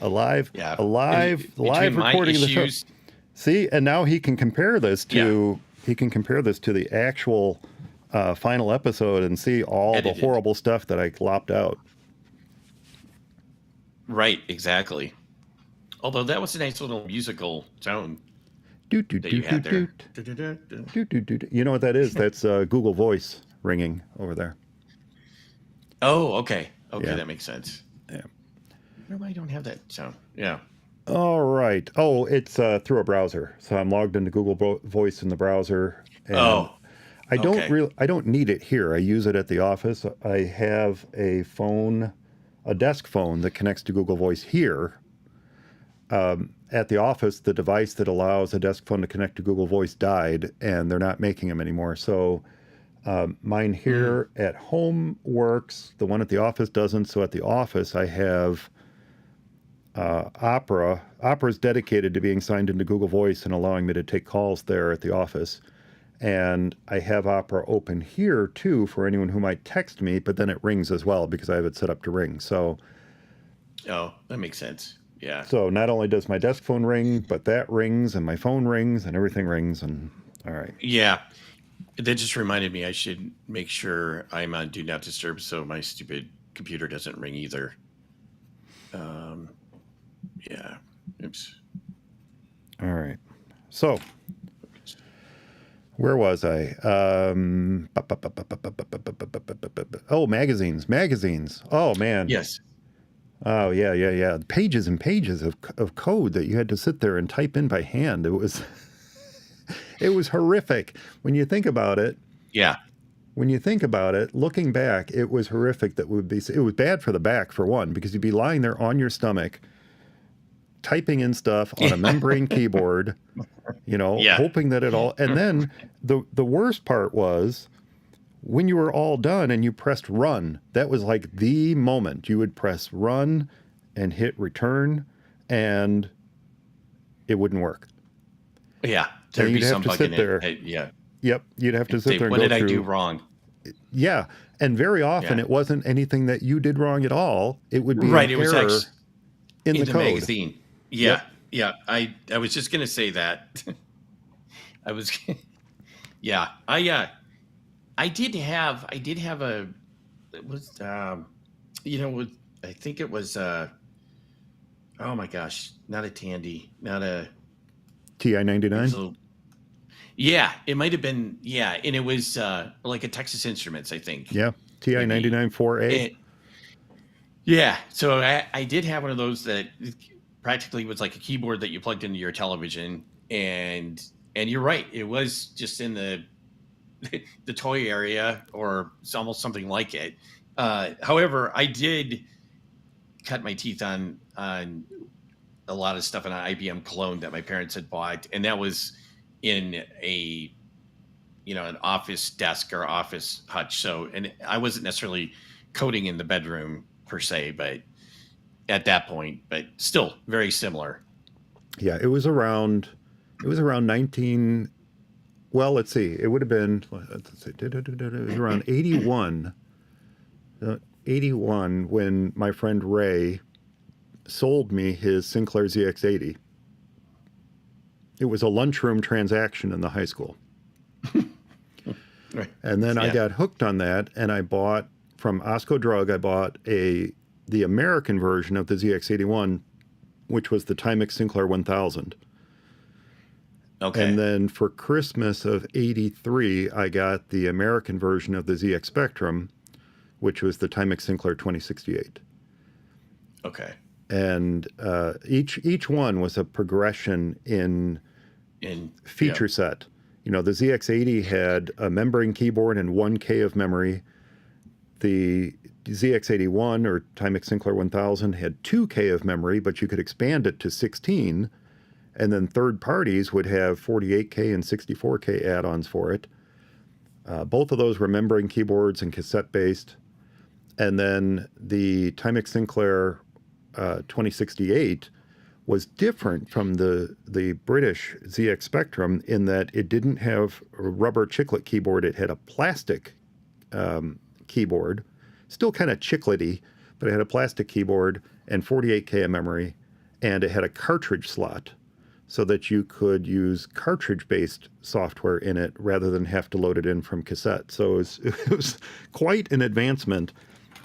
live recording of the show. See, and now he can compare this to the actual final episode and see all the horrible stuff that I lopped out. Right, exactly. Although that was a nice little musical tone. You know what that is? That's Google Voice ringing over there. Oh, okay. Okay, yeah. That makes sense. Yeah. No, I don't have that sound. Yeah. All right. Oh, it's through a browser. So I'm logged into Google Voice in the browser. And I don't need it here. I use it at the office. I have a desk phone that connects to Google Voice here. At the office, the device that allows a desk phone to connect to Google Voice died, and they're not making them anymore. So mine here at home works. The one at the office doesn't. So at the office, I have Opera. Opera is dedicated to being signed into Google Voice and allowing me to take calls there at the office. And I have Opera open here, too, for anyone who might text me, but then it rings as well because I have it set up to ring. So, oh, that makes sense. Yeah. So not only does my desk phone ring, but that rings and my phone rings and everything rings. And all right. Yeah. That just reminded me I should make sure I'm on Do Not Disturb so my stupid computer doesn't ring either. Yeah. Oops. All right. So where was I? Oh, magazines. Oh, man. Yes. Oh, yeah, yeah, yeah. Pages and pages of code that you had to sit there and type in by hand. It was it was horrific. When you think about it, Yeah. looking back, it was horrific. It was bad for the back, for one, because you'd be lying there on your stomach, typing in stuff on a membrane keyboard, Yeah. hoping that it all, and then the worst part was when you were all done and you pressed run. That was like the moment you would press run and hit return, and it wouldn't work. Yeah. And There'd be you'd have some to bug sit in there. it. Yeah. Yep, you'd have to sit Say, there and what go did I do through. wrong? Yeah, and very often Yeah. it wasn't anything that you did wrong at all. It would be Right. an It was error in in the the code. magazine. Yeah. Yep. Yeah. I was just going to say that. I was, yeah. I did have a, it was, I think it was, oh my gosh, not a Tandy, not a, TI it was 99. a little, yeah, it might have been, yeah. And it was like a Texas Instruments, I think. Yeah, TI 99 4A. Yeah. So I did have one of those that practically was like a keyboard that you plugged into your television. And you're right. It was just in the toy area, or it's almost something like it. However, I did cut my teeth on a lot of stuff in an IBM clone that my parents had bought, and that was in an office desk or office hutch. So, and I wasn't necessarily coding in the bedroom per se, but at that point, but still very similar. Yeah, it was around 19. Well, let's see. It would have been, it was around 81. 81 when my friend Ray sold me his Sinclair ZX80. It was a lunchroom transaction in the high school. Right. And then I Yeah. got hooked on that, and I bought from Osco Drug. I bought the American version of the ZX81, which was the Timex Sinclair 1000. Okay. And then for Christmas of '83, I got the American version of the ZX Spectrum, which was the Timex Sinclair 2068. Okay. And each one was a progression in feature set. The ZX80 had a membrane keyboard and 1K of memory. The ZX81 or Timex Sinclair 1000 had 2K of memory, but you could expand it to 16. And then third parties would have 48K and 64K add-ons for it. Both of those were membrane keyboards and cassette-based. And then the Timex Sinclair 2068 was different from the British ZX Spectrum in that it didn't have a rubber chiclet keyboard. It had a plastic keyboard, still kind of chiclety, but it had a plastic keyboard and 48K of memory, and it had a cartridge slot so that you could use cartridge-based software in it rather than have to load it in from cassette. So it was quite an advancement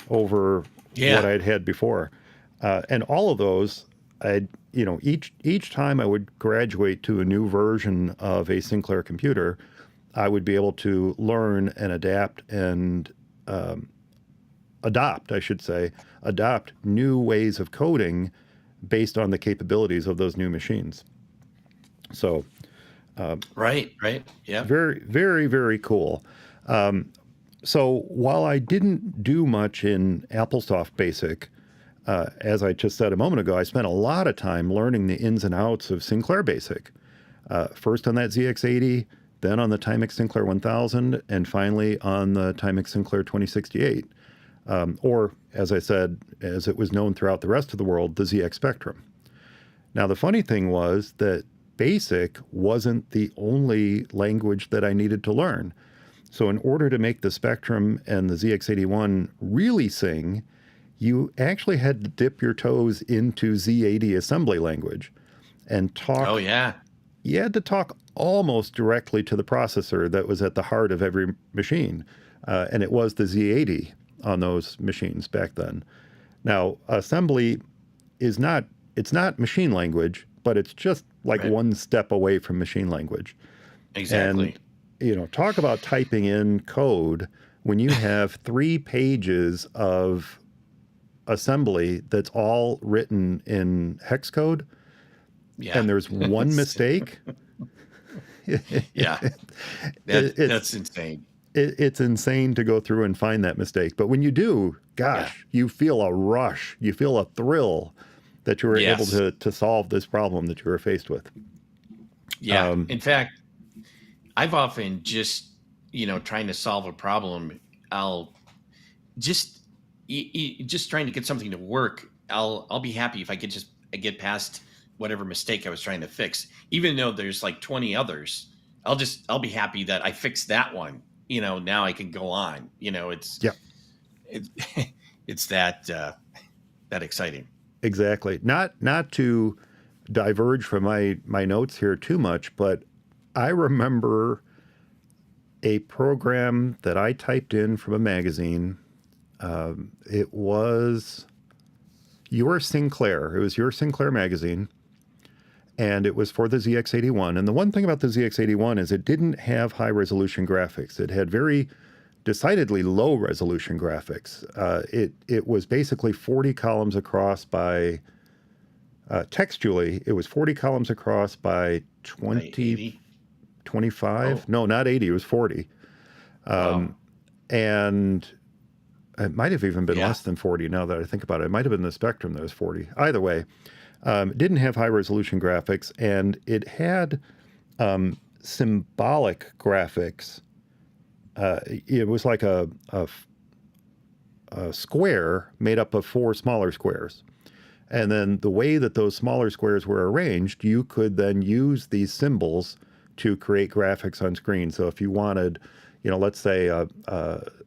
over what I'd had before. And all of those, each time I would graduate to a new version of a Sinclair computer, I would be able to learn and adapt and adopt new ways of coding based on the capabilities of those new machines. So, Right. Yeah. very, very, very cool. So while I didn't do much in AppleSoft Basic, as I just said a moment ago, I spent a lot of time learning the ins and outs of Sinclair Basic. First on that ZX80, then on the Timex Sinclair 1000, and finally on the Timex Sinclair 2068. Or, as I said, as it was known throughout the rest of the world, the ZX Spectrum. Now, the funny thing was that Basic wasn't the only language that I needed to learn. So in order to make the Spectrum and the ZX81 really sing, you actually had to dip your toes into Z80 assembly language and talk. Oh, yeah. You had to talk almost directly to the processor that was at the heart of every machine. And it was the Z80 on those machines back then. Now, assembly it's not machine language, but it's just like one step away from machine language. Exactly. And, talk about typing in code when you have 3 pages of assembly that's all written in Xcode, Yeah. and there's one mistake. Yeah. It's That's insane. it's insane to go through and find that mistake. But when you do, Yeah. gosh, you feel a rush, you feel a thrill that you were able Yes. to solve this problem that you were faced with. Yeah. In fact, I've often just, trying to solve a problem, I'll just just trying to get something to work. I'll be happy if I get past whatever mistake I was trying to fix, even though there's like 20 others. I'll be happy that I fixed that one. Now I can go on. Yeah, It's it's that exciting. exactly. Not to diverge from my notes here too much, but I remember a program that I typed in from a magazine. It was your Sinclair. It was your Sinclair magazine, and it was for the ZX81. And the one thing about the ZX81 is it didn't have high resolution graphics. It had very decidedly low resolution graphics. It was basically 40 columns across by textually. It was 40 columns across by 20, 25. Oh. No, not 80. It was 40. Wow. And it might have even been Yeah. less than 40 now that I think about it. It might have been the Spectrum that was 40. Either way, it didn't have high resolution graphics, and it had symbolic graphics. It was like a square made up of 4 smaller squares. And then the way that those smaller squares were arranged, you could then use these symbols to create graphics on screen. So if you wanted, let's say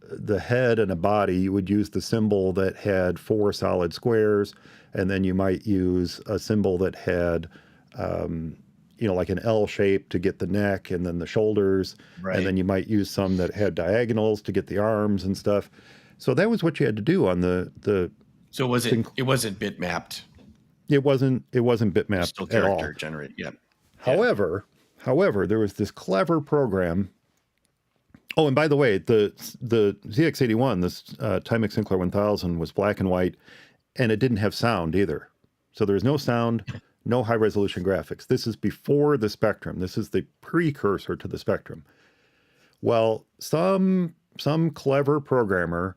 the head and a body, you would use the symbol that had 4 solid squares, and then you might use a symbol that had, like an L shape to get the neck and then the shoulders, Right. and then you might use some that had diagonals to get the arms and stuff. So that was what you had to do on the. So it wasn't bitmapped. It wasn't bitmapped Still at all. character generate. Yeah. However, there was this clever program. Oh, and by the way, the ZX81, this Timex Sinclair 1000, was black and white, and it didn't have sound either. So there's no sound, no high resolution graphics. This is before the Spectrum. This is the precursor to the Spectrum. Well, some clever programmer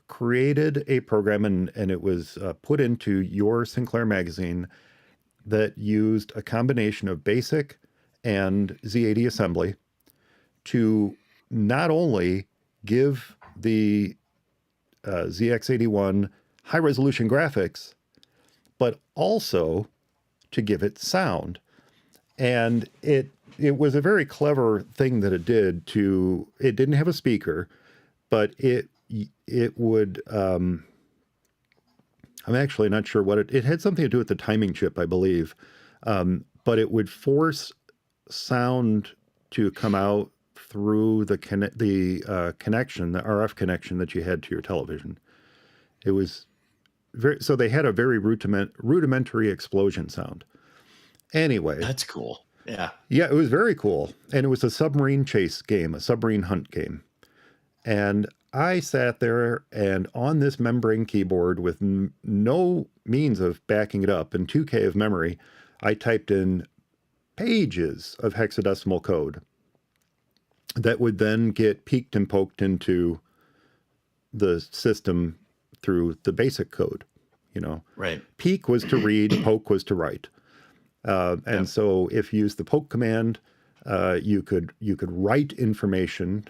created a program, and it was put into your Sinclair magazine that used a combination of BASIC and Z80 assembly to not only give the ZX81 high resolution graphics, but also to give it sound. And it was a very clever thing that it did. It didn't have a speaker, but it would, I'm actually not sure what it had something to do with the timing chip, I believe. But it would force sound to come out through the connection, the RF connection that you had to your television. It was so they had a very rudimentary explosion sound. Anyway. That's cool. Yeah. Yeah, it was very cool. And it was a submarine chase game, a submarine hunt game. And I sat there, and on this membrane keyboard with no means of backing it up in 2K of memory, I typed in pages of hexadecimal code that would then get peeked and poked into the system through the basic code. Right. Peek was to read, poke was to write. And so if you use the poke command, you could write information,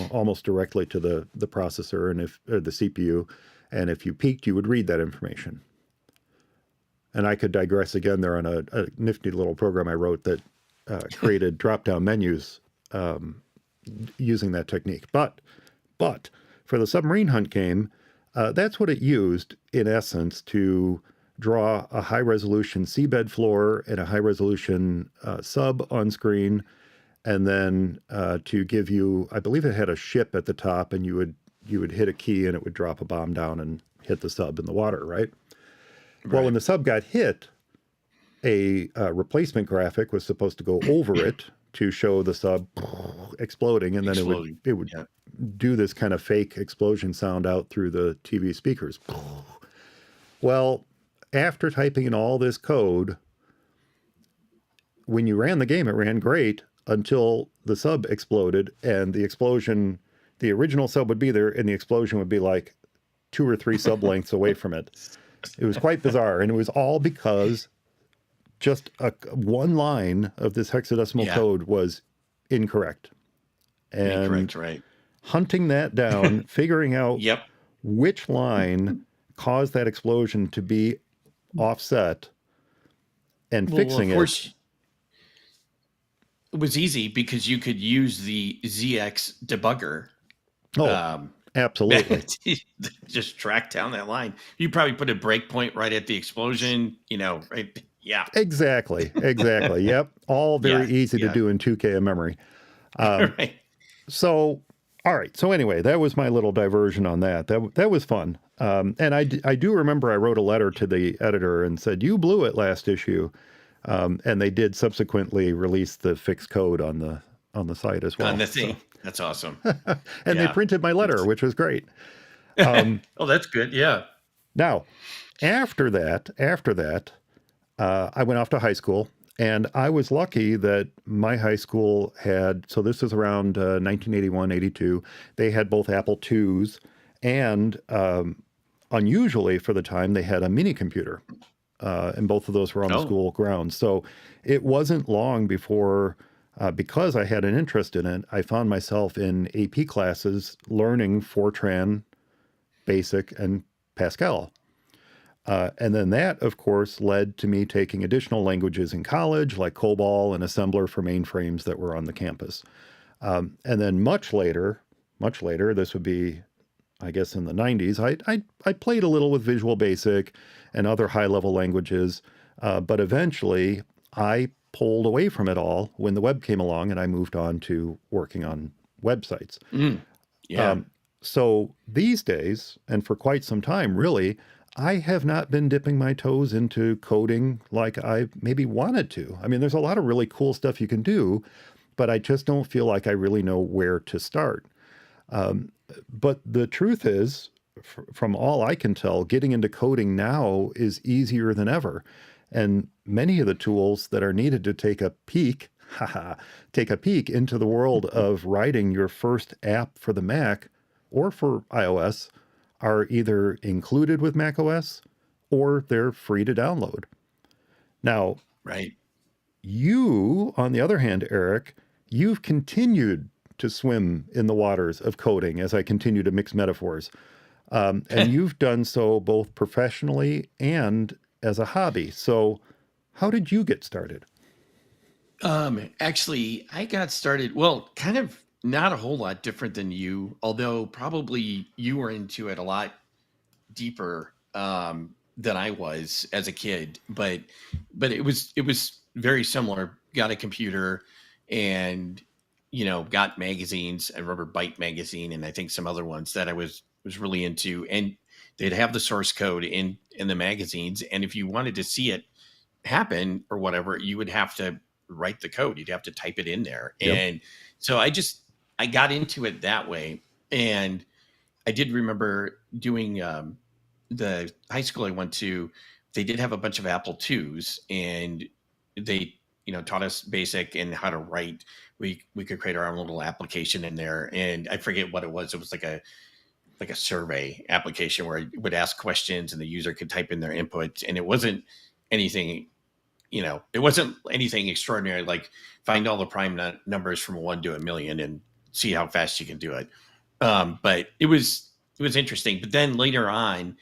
almost directly to the processor or the CPU. And if you peeked, you would read that information. And I could digress again there on a nifty little program I wrote that created drop-down menus using that technique. But for the submarine hunt game, that's what it used in essence to draw a high-resolution seabed floor and a high-resolution sub on screen, and then to give you, I believe it had a ship at the top, and you would hit a key and it would drop a bomb down and hit the sub in the water, right? Well, when the sub got hit, a replacement graphic was supposed to go over it to show the sub exploding, and then it would do this kind of fake explosion sound out through the TV speakers. Well, after typing in all this code, when you ran the game, it ran great until the sub exploded, and the explosion, the original sub would be there, and the explosion would be like 2 or 3 sub lengths away from it. It was quite bizarre, and it was all because just one line of this hexadecimal code was incorrect. And incorrect, right. Hunting that down, figuring out which line caused that explosion to be offset, and fixing of course, it. It was easy because you could use the ZX debugger. Absolutely. Just track down that line. You probably put a breakpoint right at the explosion, right? Yeah. Exactly. Yep. All very easy to do in 2K of memory. Right. So, all right. So anyway, that was my little diversion on that. That was fun. And I do remember I wrote a letter to the editor and said, you blew it last issue. And they did subsequently release the fixed code on the site as well. On the thing. So. That's awesome. And they printed my letter, which was great. Oh, that's good. Yeah. Now, after that, I went off to high school, and I was lucky that my high school had, so this is around 1981, 82, they had both Apple IIs, and unusually for the time, they had a mini computer. And both of those were on the school grounds. So it wasn't long before, because I had an interest in it, I found myself in AP classes learning Fortran, Basic, and Pascal. And then that, of course, led to me taking additional languages in college, like COBOL and Assembler for mainframes that were on the campus. And then much later, this would be, I guess, in the 90s, I played a little with Visual Basic and other high-level languages, but eventually I pulled away from it all when the web came along, and I moved on to working on websites. So these days, and for quite some time, really, I have not been dipping my toes into coding like I maybe wanted to. I mean, there's a lot of really cool stuff you can do, but I just don't feel like I really know where to start. But the truth is, from all I can tell, getting into coding now is easier than ever. And many of the tools that are needed to take a peek into the world of writing your first app for the Mac or for iOS are either included with macOS or they're free to download. Now, you, on the other hand, Eric, you've continued to swim in the waters of coding, as I continue to mix metaphors. And you've done so both professionally and as a hobby. So how did you get started? Actually, I got started, kind of not a whole lot different than you, although probably you were into it a lot deeper than I was as a kid. But it was very similar. Got a computer and got magazines. I remember Byte magazine and I think some other ones that I was really into. And they'd have the source code in the magazines. And if you wanted to see it happen or whatever, you would have to write the code. You'd have to type it in there. Yep. And so I got into it that way. And I did remember doing the high school I went to, they did have a bunch of Apple IIs and they, taught us basic and how to write. We could create our own little application in there. And I forget what it was. It was like a survey application where it would ask questions and the user could type in their input. And it wasn't anything, it wasn't anything extraordinary, like find all the prime numbers from 1 to 1,000,000 and see how fast you can do it. But it was interesting. But then later on,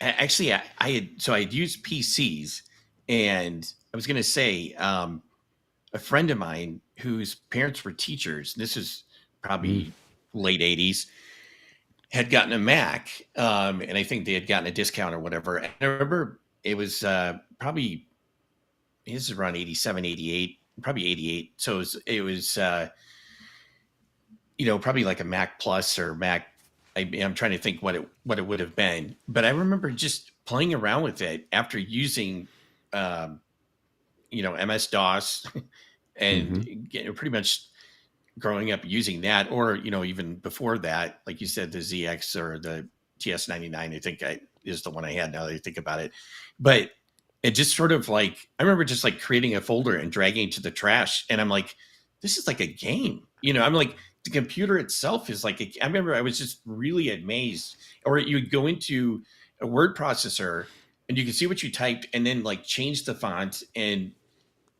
actually I had used PCs, and I was going to say, a friend of mine whose parents were teachers, this is probably late 80s, had gotten a Mac, and I think they had gotten a discount or whatever. And I remember it was probably, this is around 87, 88, probably 88. So it was probably like a Mac Plus or Mac. I'm trying to think what it would have been. But I remember just playing around with it after using, MS-DOS and pretty much growing up using that, or, even before that, like you said, the ZX or the TS99, I think is the one I had now that I think about it. But it just sort of like, I remember just like creating a folder and dragging it to the trash. And I'm like, this is like a game. I'm like, the computer itself is like, I remember I was just really amazed. Or you would go into a word processor and you could see what you typed and then like change the font, and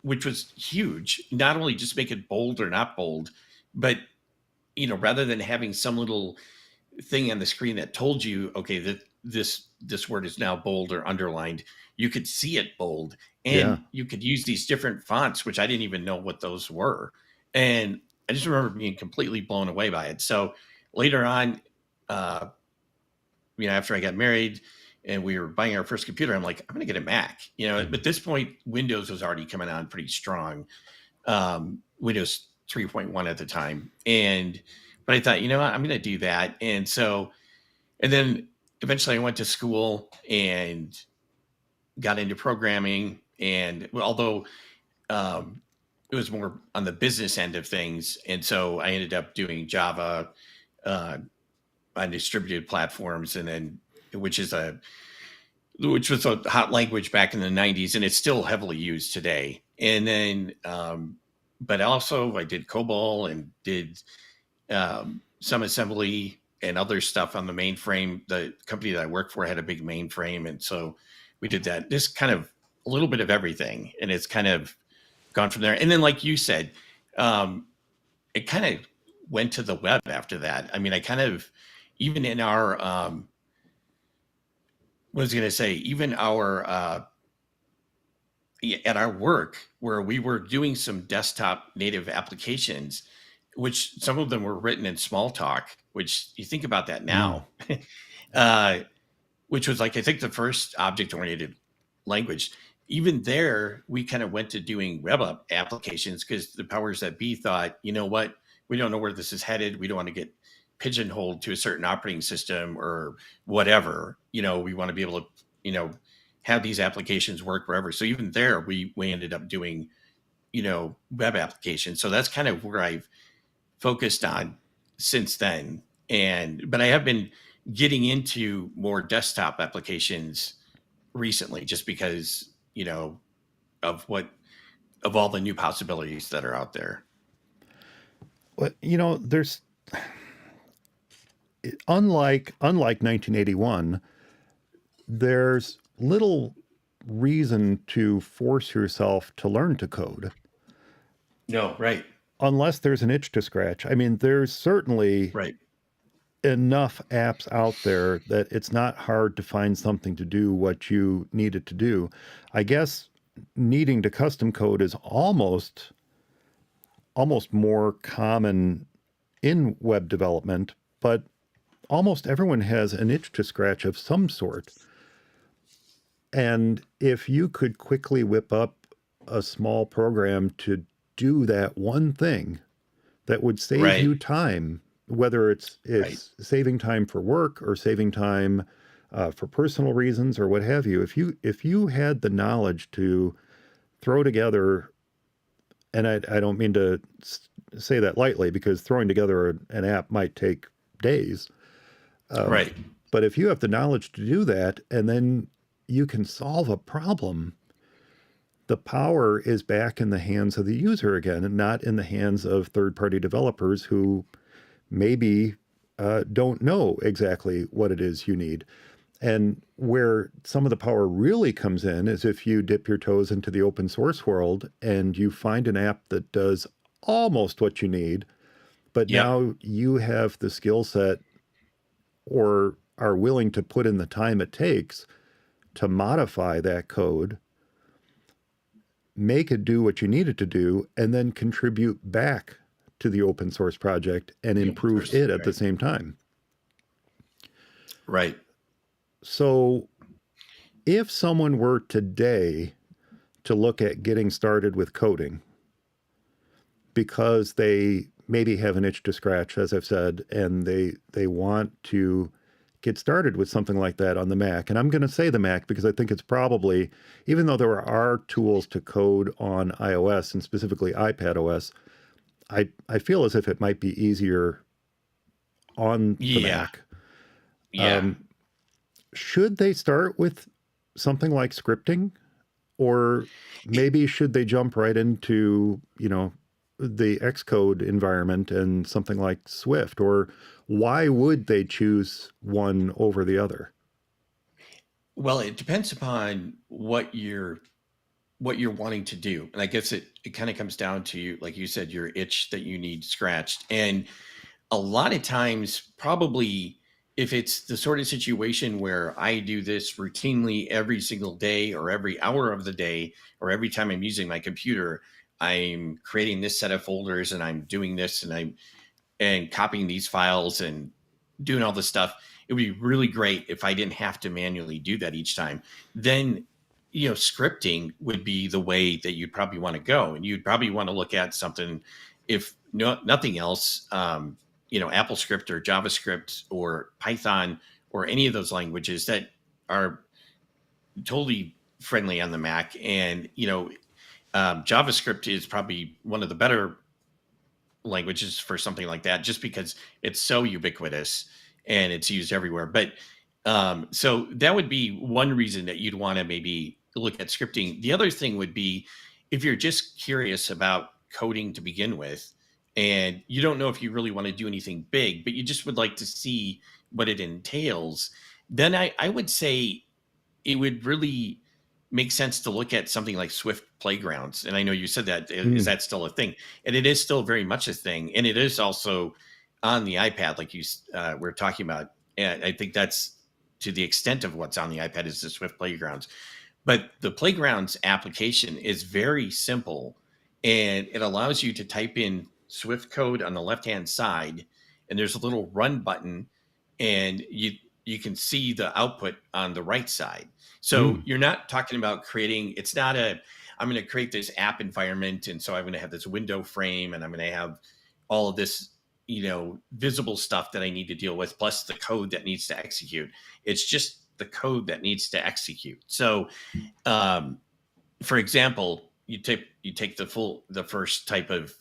which was huge. Not only just make it bold or not bold, but rather than having some little thing on the screen that told you, okay, that this word is now bold or underlined, you could see it bold, Yeah. and you could use these different fonts, which I didn't even know what those were. And I just remember being completely blown away by it. So later on, uh, after I got married and we were buying our first computer, I'm like, I'm going to get a Mac. But at this point, Windows was already coming on pretty strong. Windows 3.1 at the time. But I thought, what, I'm going to do that. And then eventually I went to school and got into programming. And although it was more on the business end of things, and so I ended up doing Java on distributed platforms, and then which was a hot language back in the 90s, and it's still heavily used today. And then but also I did COBOL and did some assembly and other stuff on the mainframe. The company that I worked for had a big mainframe, and so we did that. This kind of a little bit of everything, and it's kind of gone from there. And then, like you said, it kind of went to the web after that. I mean, I kind of, even in our, what was I going to say, even our, at our work where we were doing some desktop native applications, which some of them were written in Smalltalk, which you think about that now, which was like, I think the first object-oriented language. Even there, we kind of went to doing web applications because the powers that be thought, you know what, we don't know where this is headed. We don't want to get pigeonholed to a certain operating system or whatever. We want to be able to, have these applications work wherever. So even there, we ended up doing, web applications. So that's kind of where I've focused on since then. But I have been getting into more desktop applications recently, just because, of all the new possibilities that are out there. Well, there's unlike 1981, there's little reason to force yourself to learn to code. No, right. Unless there's an itch to scratch. I mean, there's certainly enough apps out there that it's not hard to find something to do what you need it to do. I guess needing to custom code is almost more common in web development, but almost everyone has an itch to scratch of some sort. And if you could quickly whip up a small program to do that one thing that would save you time, whether it's saving time for work or saving time for personal reasons or what have you, if you had the knowledge to throw together, and I don't mean to say that lightly, because throwing together an app might take days. But if you have the knowledge to do that, and then you can solve a problem, the power is back in the hands of the user again, and not in the hands of third-party developers who maybe don't know exactly what it is you need. And where some of the power really comes in is if you dip your toes into the open source world and you find an app that does almost what you need, but now you have the skill set or are willing to put in the time it takes to modify that code, make it do what you need it to do, and then contribute back to the open source project and improve it at the same time. Right. So if someone were today to look at getting started with coding because they maybe have an itch to scratch, as I've said, and they want to get started with something like that on the Mac. And I'm going to say the Mac because I think it's probably, even though there are tools to code on iOS and specifically iPadOS, I feel as if it might be easier on the Yeah. Mac. Yeah. Should they start with something like scripting, or maybe should they jump right into, the Xcode environment and something like Swift, or why would they choose one over the other? Well, it depends upon what you're wanting to do. And I guess it kind of comes down to, like you said, your itch that you need scratched. And a lot of times, probably if it's the sort of situation where I do this routinely every single day or every hour of the day or every time I'm using my computer, I'm creating this set of folders and I'm doing this and copying these files and doing all this stuff. It would be really great if I didn't have to manually do that each time. Then, scripting would be the way that you'd probably want to go. And you'd probably want to look at something, if nothing else, AppleScript or JavaScript or Python or any of those languages that are totally friendly on the Mac. And, JavaScript is probably one of the better languages for something like that, just because it's so ubiquitous and it's used everywhere. But so that would be one reason that you'd want to maybe look at scripting. The other thing would be if you're just curious about coding to begin with, and you don't know if you really want to do anything big, but you just would like to see what it entails, then I would say it would really make sense to look at something like Swift Playgrounds. And I know you said that. Is Mm. that still a thing? And it is still very much a thing. And it is also on the iPad, like you were talking about. And I think that's to the extent of what's on the iPad is the Swift Playgrounds. But the Playgrounds application is very simple, and it allows you to type in Swift code on the left-hand side, and there's a little run button, and you can see the output on the right side. So Mm. you're not talking about creating, it's not I'm going to create this app environment. And so I'm going to have this window frame and I'm going to have all of this, visible stuff that I need to deal with, plus the code that needs to execute. It's just the code that needs to execute. So, um, for example, you take the first type of,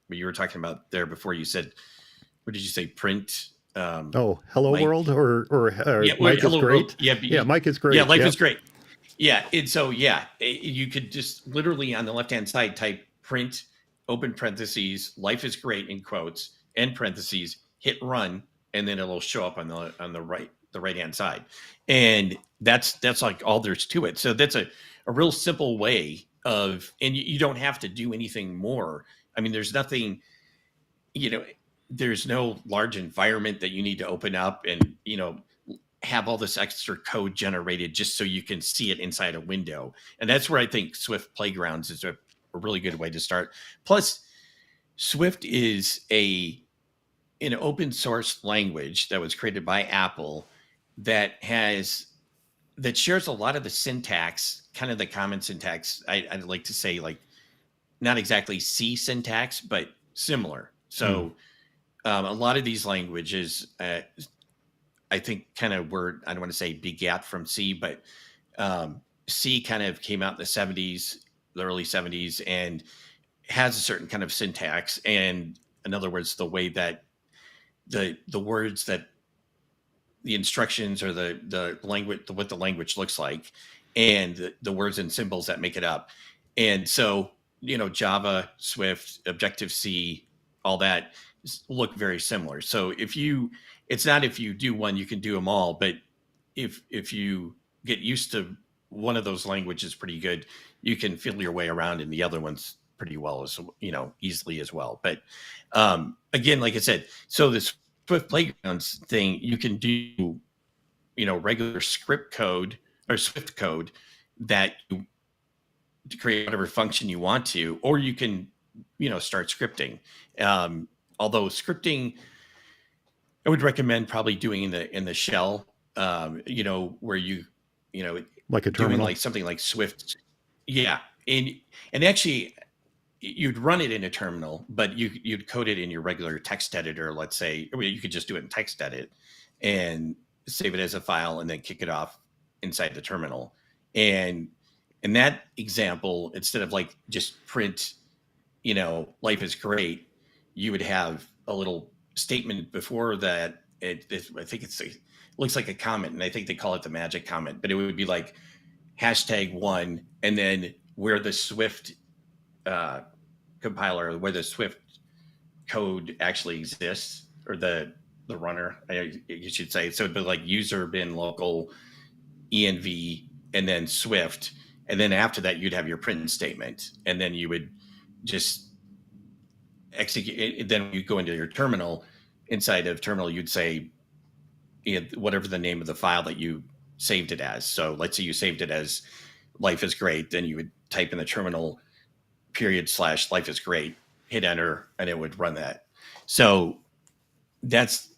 what you were talking about there before. You said, what did you say? Print, Oh, hello Mike. world, or Yeah, Mike is hello world. great. Yeah, Yeah, Mike is yeah, great. life is Yep. great. Yeah, and so yeah, you could just literally on the left hand side type print, open parentheses, life is great in quotes, end parentheses, hit run, and then it'll show up on the right hand side, and that's like all there's to it. So that's a real simple way of, and you don't have to do anything more. I mean, there's nothing, you know, there's no large environment that you need to open up and have all this extra code generated just so you can see it inside a window. And that's where I think Swift Playgrounds is a really good way to start. Plus, Swift is an open source language that was created by Apple that has that shares a lot of the syntax, kind of the common syntax. I'd like to say, like, not exactly C syntax, but similar. Mm. So a lot of these languages, I think, kind of were, I don't want to say begat from C, but C kind of came out in the early 70s, and has a certain kind of syntax. And in other words, the way that the words that the instructions or the language, what the language looks like, and the words and symbols that make it up. And so, Java, Swift, Objective C, all that look very similar. So it's not if you do one, you can do them all, but if you get used to one of those languages pretty good, you can feel your way around in the other ones pretty well, as easily as well. But again, like I said, so this Swift Playgrounds thing, you can do, regular script code or Swift code that you to create whatever function you want to, or you can, start scripting. Although scripting, I would recommend probably doing in the shell, where you know, Like a doing terminal. like something like Swift. Yeah. And actually you'd run it in a terminal, but you'd code it in your regular text editor. Let's say, I mean, you could just do it in text edit and save it as a file and then kick it off inside the terminal. And in that example, instead of like just print, life is great, you would have a little statement before that. I think it looks like a comment, and I think they call it the magic comment, but it would be like #1, and then where the Swift uh, compiler, where the Swift code actually exists, or the runner, you should say. So it'd be like user bin local env and then Swift, and then after that you'd have your print statement, and then you would just execute. Then you go into your terminal. Inside of terminal, you'd say whatever the name of the file that you saved it as. So let's say you saved it as life is great, then you would type in the terminal /life is great, hit enter, and it would run that. So that's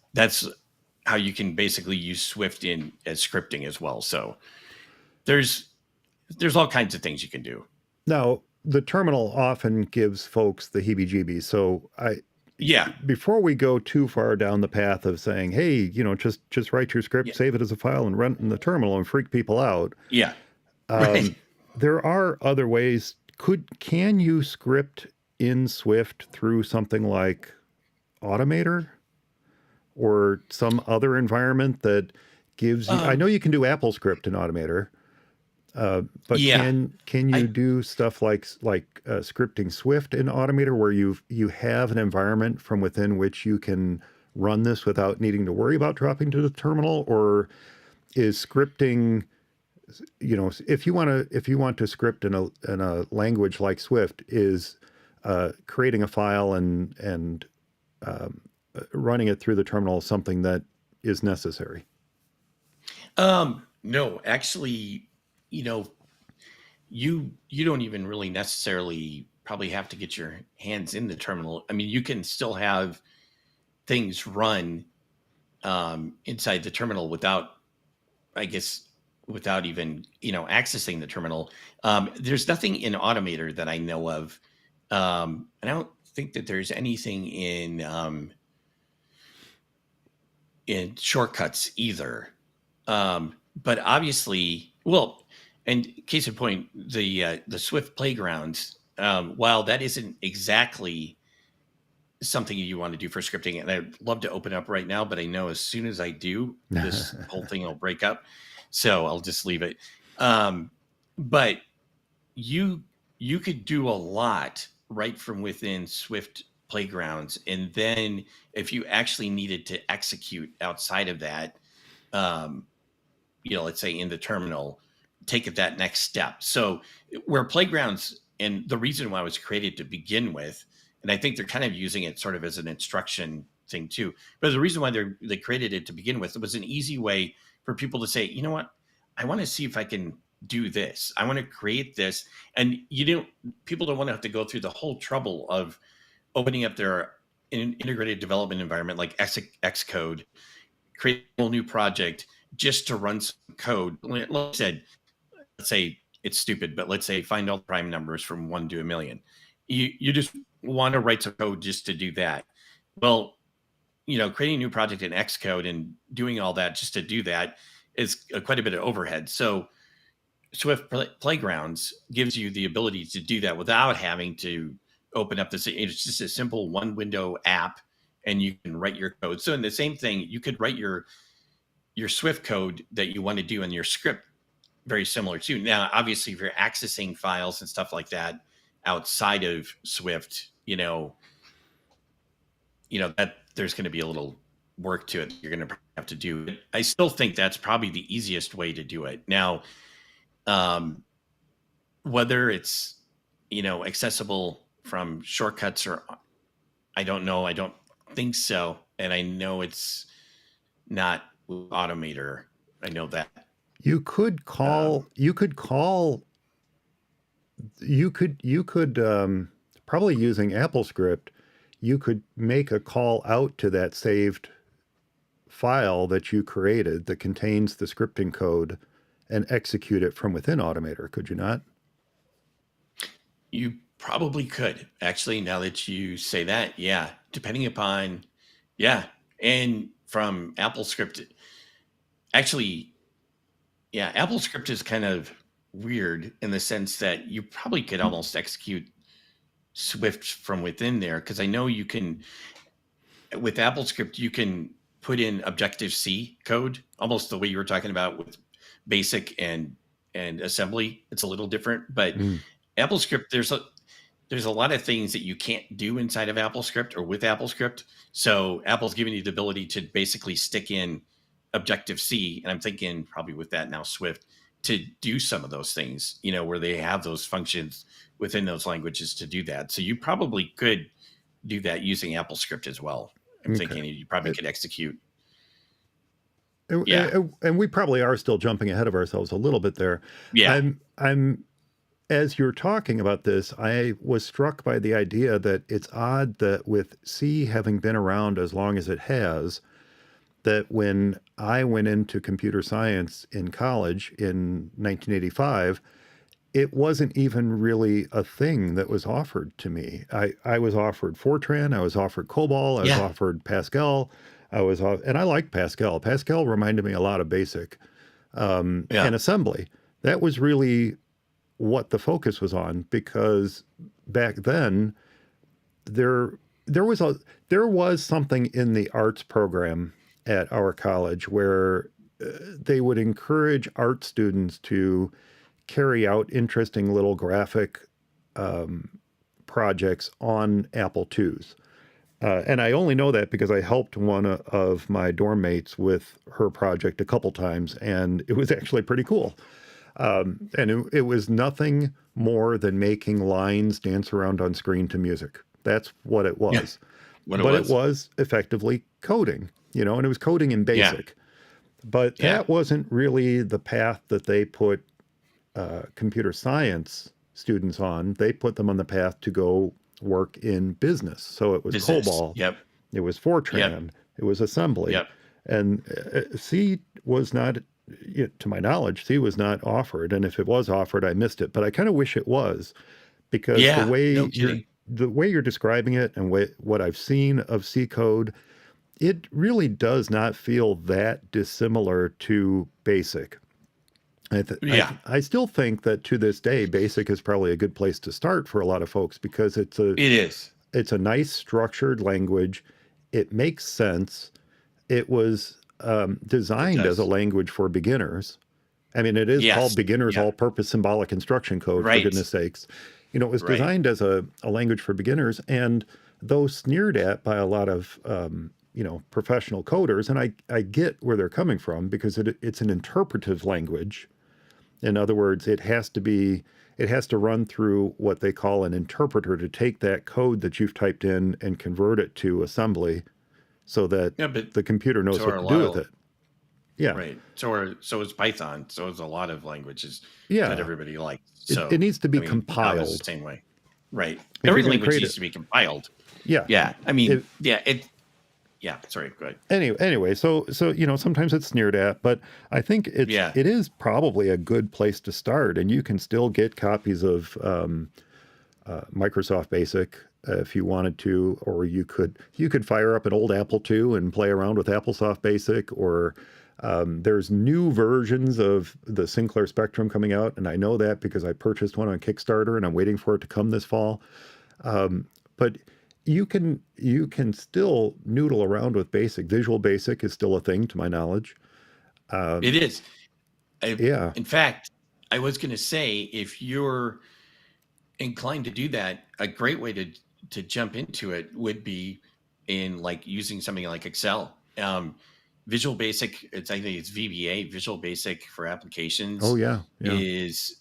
how you can basically use Swift in as scripting as well. So there's all kinds of things you can do. Now, the terminal often gives folks the heebie-jeebies. So before we go too far down the path of saying, hey, just write your script, save it as a file, and run it in the terminal and freak people out. Yeah. Right. There are other ways. Can you script in Swift through something like Automator or some other environment that gives you? I know you can do AppleScript in Automator, but can you do stuff like scripting Swift in Automator, where you have an environment from within which you can run this without needing to worry about dropping to the terminal? Or is scripting, if you want to script in a language like Swift, is creating a file and running it through the terminal something that is necessary? No, actually, you don't even really necessarily probably have to get your hands in the terminal. I mean, you can still have things run inside the terminal without even accessing the terminal. There's nothing in Automator that I know of, and I don't think that there's anything in shortcuts either. But obviously, and case in point, the Swift playgrounds, while that isn't exactly something you want to do for scripting, and I'd love to open up right now, but I know as soon as I do, this whole thing will break up. So I'll just leave it. But you could do a lot right from within Swift playgrounds. And then if you actually needed to execute outside of that, let's say in the terminal, take it that next step. So where playgrounds, and the reason why it was created to begin with, and I think they're kind of using it sort of as an instruction thing too, but the reason why they created it to begin with, it was an easy way for people to say, you know what, I want to see if I can do this. I want to create this. And people don't want to have to go through the whole trouble of opening up their integrated development environment like Xcode, create a whole new project just to run some code. Let's say it's stupid, but let's say find all the prime numbers from 1 to 1,000,000. You just want to write some code just to do that. Well, creating a new project in Xcode and doing all that just to do that is quite a bit of overhead. So Swift Playgrounds gives you the ability to do that without having to open up this. It's just a simple one window app, and you can write your code. So in the same thing, you could write your Swift code that you want to do in your script very similar too. Now, obviously, if you're accessing files and stuff like that outside of Swift, that there's going to be a little work to it you're going to have to do. I still think that's probably the easiest way to do it. Now, whether it's accessible from shortcuts or I don't know. I don't think so. And I know it's not Automator. I know that. You could probably using AppleScript, you could make a call out to that saved file that you created that contains the scripting code and execute it from within Automator, could you not? You probably could, actually, now that you say that. Yeah. Depending upon, and from AppleScript, actually, AppleScript is kind of weird in the sense that you probably could almost execute Swift from within there, because I know you can, with AppleScript, you can put in Objective-C code, almost the way you were talking about with basic and assembly. It's a little different, but Mm. AppleScript, there's a lot of things that you can't do inside of AppleScript or with AppleScript. So Apple's giving you the ability to basically stick in Objective-C, and I'm thinking probably with that now Swift, to do some of those things, where they have those functions within those languages to do that. So you probably could do that using AppleScript as well. I'm Okay. thinking you probably could execute. And, Yeah. and we probably are still jumping ahead of ourselves a little bit there. Yeah. I'm as you're talking about this, I was struck by the idea that it's odd that with C having been around as long as it has, that when I went into computer science in college in 1985, it wasn't even really a thing that was offered to me. I was offered Fortran, I was offered COBOL, I was Yeah. offered Pascal, and I liked Pascal. Pascal reminded me a lot of BASIC and Yeah. assembly. That was really what the focus was on, because back then there there was something in the arts program at our college where they would encourage art students to carry out interesting little graphic projects on Apple IIs. And I only know that because I helped one of my dorm mates with her project a couple times, and it was actually pretty cool. And it was nothing more than making lines dance around on screen to music. That's what it Yeah. was. What it But was. it was effectively coding, and it was coding in Yeah. BASIC. But Yeah. that wasn't really the path that they put computer science students on. They put them on the path to go work in business. So it was Business. COBOL, Yep. it was Yep. Fortran, it was assembly. Yep. And C was not, to my knowledge, C was not offered. And if it was offered, I missed it. But I kind of wish it was, because Yeah. No kidding. the way you're describing it and what I've seen of C code, it really does not feel that dissimilar to BASIC. Yeah. I still think that to this day, BASIC is probably a good place to start for a lot of folks, because It is. it's a nice structured language. It makes sense. It was It designed as a does. language for beginners. I mean, it is called Yes. beginner's Yeah. all-purpose symbolic instruction code, for Right. goodness sakes. It was Right. designed as a language for beginners, and though sneered at by a lot of professional coders, and I get where they're coming from, because it's an interpretive language. In other words, it has to run through what they call an interpreter to take that code that you've typed in and convert it to assembly so that Yeah, but the computer knows so what are a to lot do with of it. Yeah. right. So is Python. So is a lot of languages that Yeah. everybody likes. It So needs to be I mean, Java is the compiled. same way. Right. If you're Every going to language create needs it. to be compiled. Yeah. Yeah. I mean, It, yeah. Sorry. Go ahead. anyway, so sometimes it's sneered at, but I think Yeah. it is probably a good place to start, and you can still get copies of Microsoft Basic if you wanted to, or you could fire up an old Apple II and play around with AppleSoft Basic, or there's new versions of the Sinclair Spectrum coming out, and I know that because I purchased one on Kickstarter and I'm waiting for it to come this fall. But you can still noodle around with BASIC. Visual Basic is still a thing, to my knowledge. It is. Yeah. In fact, I was going to say, if you're inclined to do that, a great way to jump into it would be in like using something like Excel. Visual Basic, I think it's VBA, Visual Basic for Oh applications, yeah. Yeah. is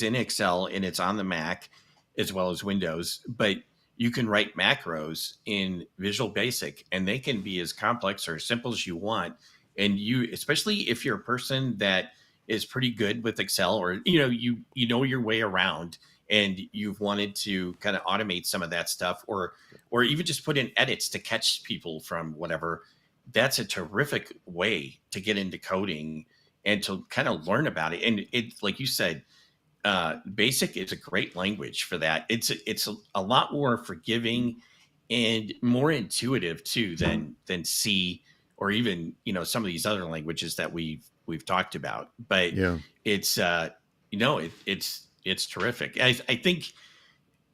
in Excel, and it's on the Mac as well as Windows. But you can write macros in Visual Basic, and they can be as complex or as simple as you want. And especially if you're a person that is pretty good with Excel, or you know your way around, and you've wanted to kind of automate some of that stuff, or even just put in edits to catch people from whatever. That's a terrific way to get into coding and to kind of learn about it. And it, like you said, Basic is a great language for that. It's a lot more forgiving and more intuitive too than C, or even some of these other languages that we've talked about. But Yeah. it's it's terrific. I think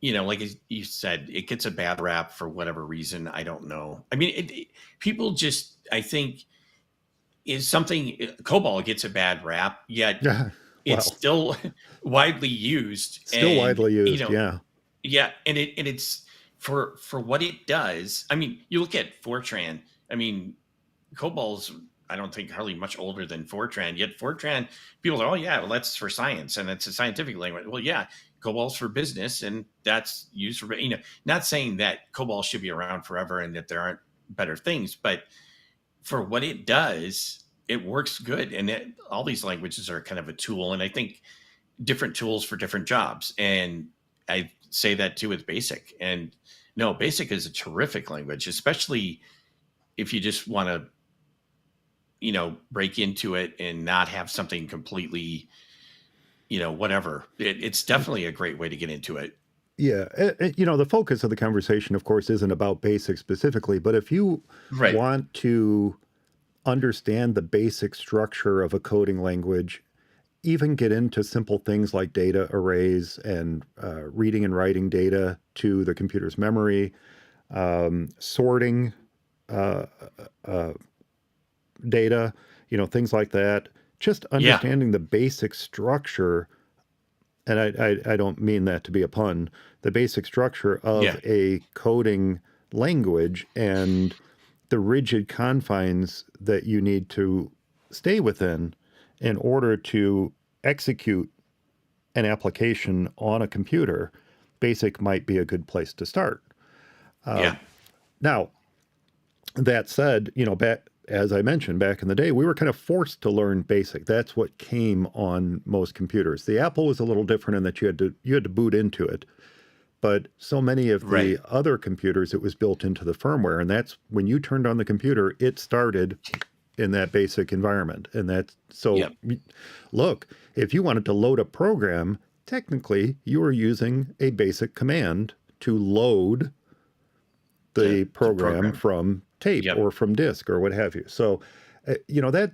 like you said, it gets a bad rap for whatever reason. I don't know. I mean, people just, I think, is something COBOL gets a bad rap, yet Yeah. it's Well, still widely used, still and widely used. Yeah. yeah, and it's for what it does. I mean, you look at Fortran. I mean, COBOL's, I don't think, hardly much older than Fortran. Yet Fortran, people are, oh yeah, well, that's for science and it's a scientific language. Well, yeah, COBOL's for business and that's used for, not saying that COBOL should be around forever and that there aren't better things, but for what it does, it works good. And all these languages are kind of a tool. And I think different tools for different jobs. And I say that too with BASIC. And no, BASIC is a terrific language, especially if you just want to, break into it and not have something completely, whatever. It's definitely a great way to get into it. Yeah. The focus of the conversation, of course, isn't about basic specifically, but if you Right. want to understand the basic structure of a coding language, even get into simple things like data arrays and reading and writing data to the computer's memory, sorting uh, uh, data, things like that. Just Yeah. understanding the basic structure, and I don't mean that to be a pun, the basic structure of Yeah. a coding language and the rigid confines that you need to stay within in order to execute an application on a computer, BASIC might be a good place to start. Yeah. Now, that said, as I mentioned back in the day, we were kind of forced to learn BASIC. That's what came on most computers. The Apple was a little different in that you had to boot into it, but so many of Right. the other computers, it was built into the firmware, and that's when you turned on the computer, it started in that BASIC environment. And that's so. Yep. Look, if you wanted to load a program, technically you were using a BASIC command to load the The program program. from tape Yep. or from disk or what have you. So,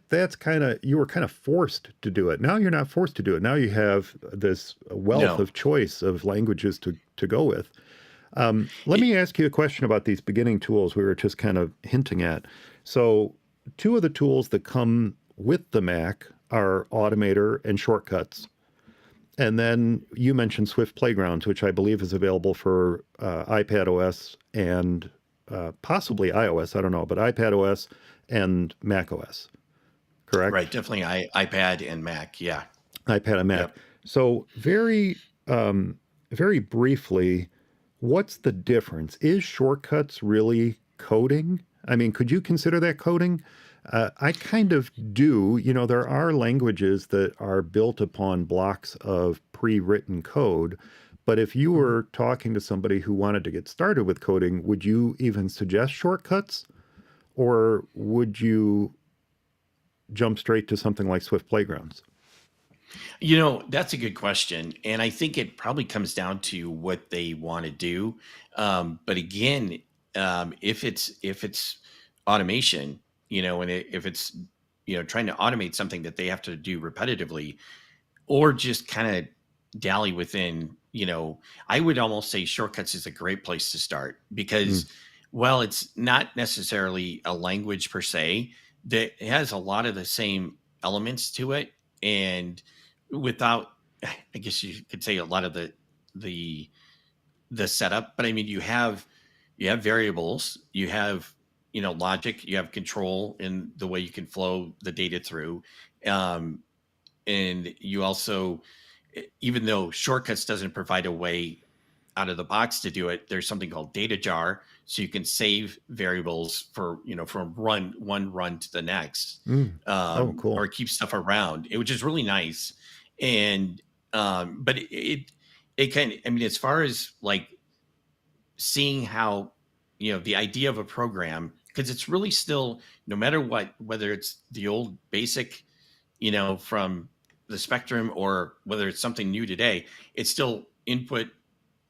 that's kind of, you were kind of forced to do it. Now you're not forced to do it. Now you have this wealth No. of choice of languages to go with. Let It, me ask you a question about these beginning tools we were just kind of hinting at. So, two of the tools that come with the Mac are Automator and Shortcuts. And then you mentioned Swift Playgrounds, which I believe is available for iPad OS and possibly iOS. I don't know, but iPad OS and Mac OS, correct? right. Definitely iPad and Mac. Yeah. iPad and Mac. Yep. So very briefly, what's the difference? Is Shortcuts really coding? I mean, could you consider that coding? I kind of do. There are languages that are built upon blocks of pre-written code. But if you were talking to somebody who wanted to get started with coding, would you even suggest shortcuts? Or would you jump straight to something like Swift Playgrounds? That's a good question. And I think it probably comes down to what they want to do. But again, if it's automation, and if it's, trying to automate something that they have to do repetitively, or just kind of dally within, I would almost say shortcuts is a great place to start Mm, because, well, it's not necessarily a language per se, that has a lot of the same elements to it. And without, I guess you could say a lot of the the setup, but I mean, you have variables, you have, logic, you have control in the way you can flow the data through. Um, and you also, even though shortcuts doesn't provide a way out of the box to do it, there's something called data jar, so you can save variables for, from one run to the next, mm. Oh, cool. or keep stuff around, which is really nice. And but it kind of, I mean, as far as like seeing how, the idea of a program, because it's really still, no matter what, whether it's the old basic, from the spectrum, or whether it's something new today, it's still input,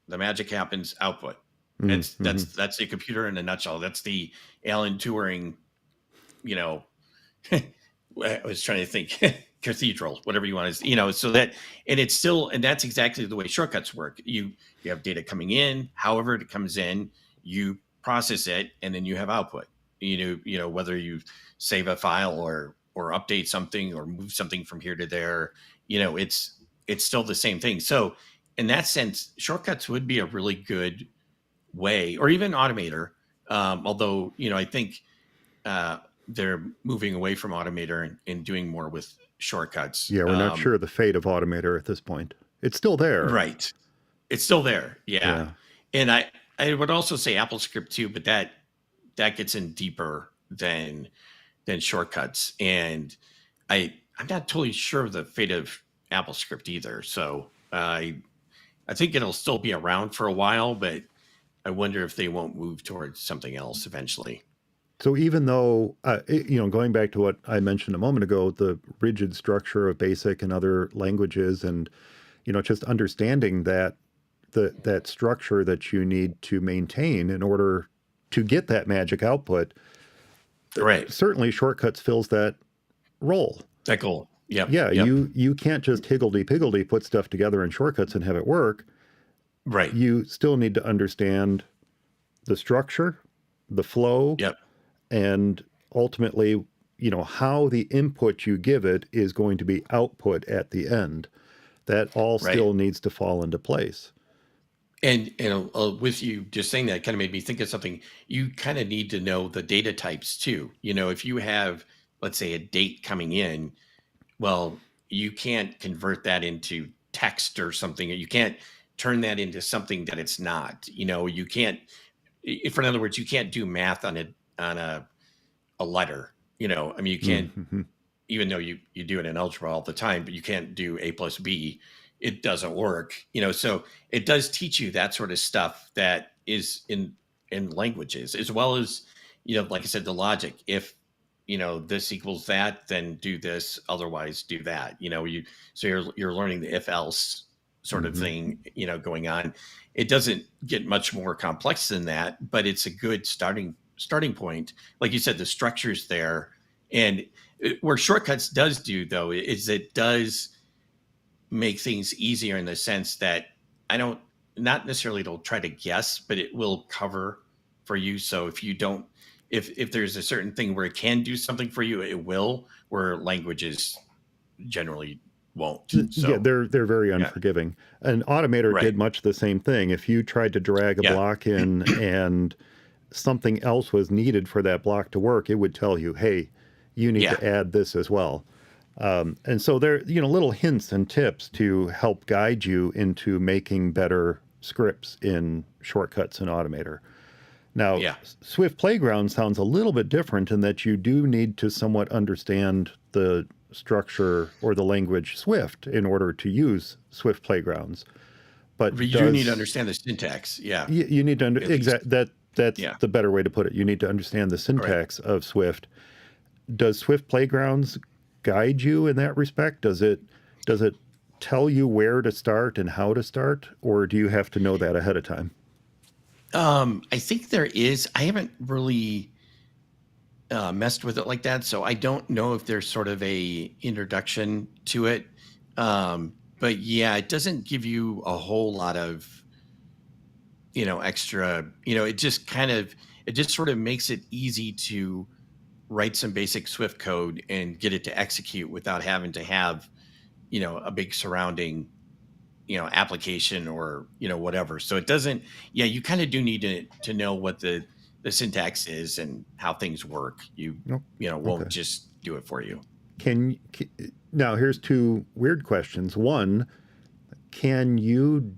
the magic happens, output. Mm, It's hmm. that's the computer in a nutshell. That's the Alan Turing, you know I was trying to think. cathedral, whatever you want to, so that, and it's still, and that's exactly the way shortcuts work. You have data coming in, however it comes in, you process it, and then you have output. Whether you save a file or update something or move something from here to there, it's still the same thing. So in that sense, shortcuts would be a really good way, or even Automator. Although, I think they're moving away from Automator and doing more with shortcuts. Yeah, we're not sure the fate of Automator at this point. It's still there. Right. It's still there. Yeah. Yeah. And I would also say AppleScript too, but that gets in deeper than shortcuts. And I'm not totally sure of the fate of AppleScript either. So I think it'll still be around for a while, but I wonder if they won't move towards something else eventually. So even though, going back to what I mentioned a moment ago, the rigid structure of BASIC and other languages, and, just understanding that that structure that you need to maintain in order to get that magic output, right? Certainly shortcuts fills that role. That goal. Yep. Yeah, yep. You can't just higgledy-piggledy put stuff together in shortcuts and have it work. Right. You still need to understand the structure, the flow, yep. and ultimately, how the input you give it is going to be output at the end. That all still needs to fall into place. And with you just saying that, kind of made me think of something. You kind of need to know the data types too. If you have, let's say, a date coming in, well, you can't convert that into text or something. You can't turn that into something that it's not. You can't. If, in other words, you can't do math on a letter. You can't. Mm-hmm. Even though you do it in algebra all the time, but you can't do A plus B. It doesn't work, so it does teach you that sort of stuff that is in languages, as well as, like I said, the logic. If, this equals that, then do this, otherwise do that, so you're learning the if else sort of thing, going on. It doesn't get much more complex than that, but it's a good starting point. Like you said, the structure's there. And where shortcuts does do, though, is it does make things easier in the sense that not necessarily it'll try to guess, but it will cover for you. So if you don't, if there's a certain thing where it can do something for you, it will, where languages generally won't. So, yeah, they're very unforgiving. And Automator did much the same thing. If you tried to drag a block in and something else was needed for that block to work, it would tell you, hey, you need to add this as well. And so there, little hints and tips to help guide you into making better scripts in shortcuts and Automator. Now, Swift Playground sounds a little bit different in that you do need to somewhat understand the structure or the language Swift in order to use Swift Playgrounds. But you do need to understand the syntax. Yeah. You need to that's the better way to put it. You need to understand the syntax of Swift. Does Swift Playgrounds guide you in that respect? Does it tell you where to start and how to start, or do you have to know that ahead of time? I think there is. I haven't really messed with it like that, so I don't know if there's sort of a introduction to it. But yeah, it doesn't give you a whole lot of extra. It just sort of makes it easy to write some basic Swift code and get it to execute without having to have a big surrounding application or whatever. So it doesn't. Yeah, you kind of do need to know what the syntax is and how things work. You won't just do it for you. Now here's two weird questions. One, can you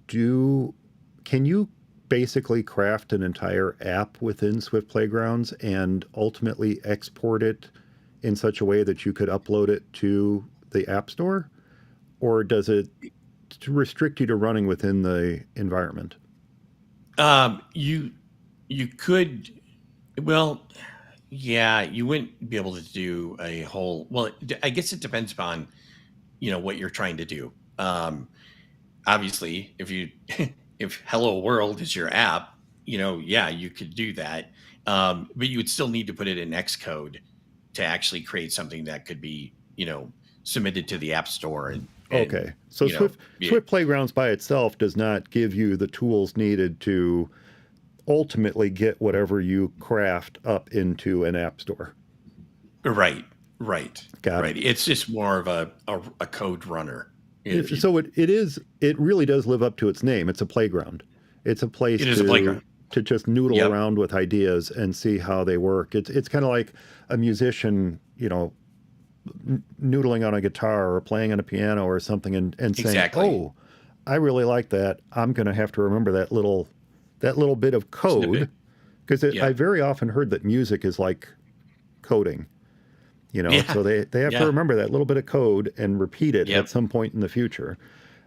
basically craft an entire app within Swift Playgrounds and ultimately export it in such a way that you could upload it to the App Store? Or does it restrict you to running within the environment? You could, well, yeah, you wouldn't be able to do a whole, well, I guess it depends upon, what you're trying to do. Obviously, if Hello World is your app, you could do that. But you would still need to put it in Xcode to actually create something that could be, submitted to the App Store. And Okay. So Swift Playgrounds by itself does not give you the tools needed to ultimately get whatever you craft up into an app store. Right. Got it. It's just more of a code runner. So it really does live up to its name. It's a playground. It's a place to just noodle around with ideas and see how they work. It's kind of like a musician, noodling on a guitar or playing on a piano or something and saying, oh, I really like that. I'm going to have to remember that little bit of code, because I very often heard that music is like coding, so they have to remember that little bit of code and repeat it at some point in the future.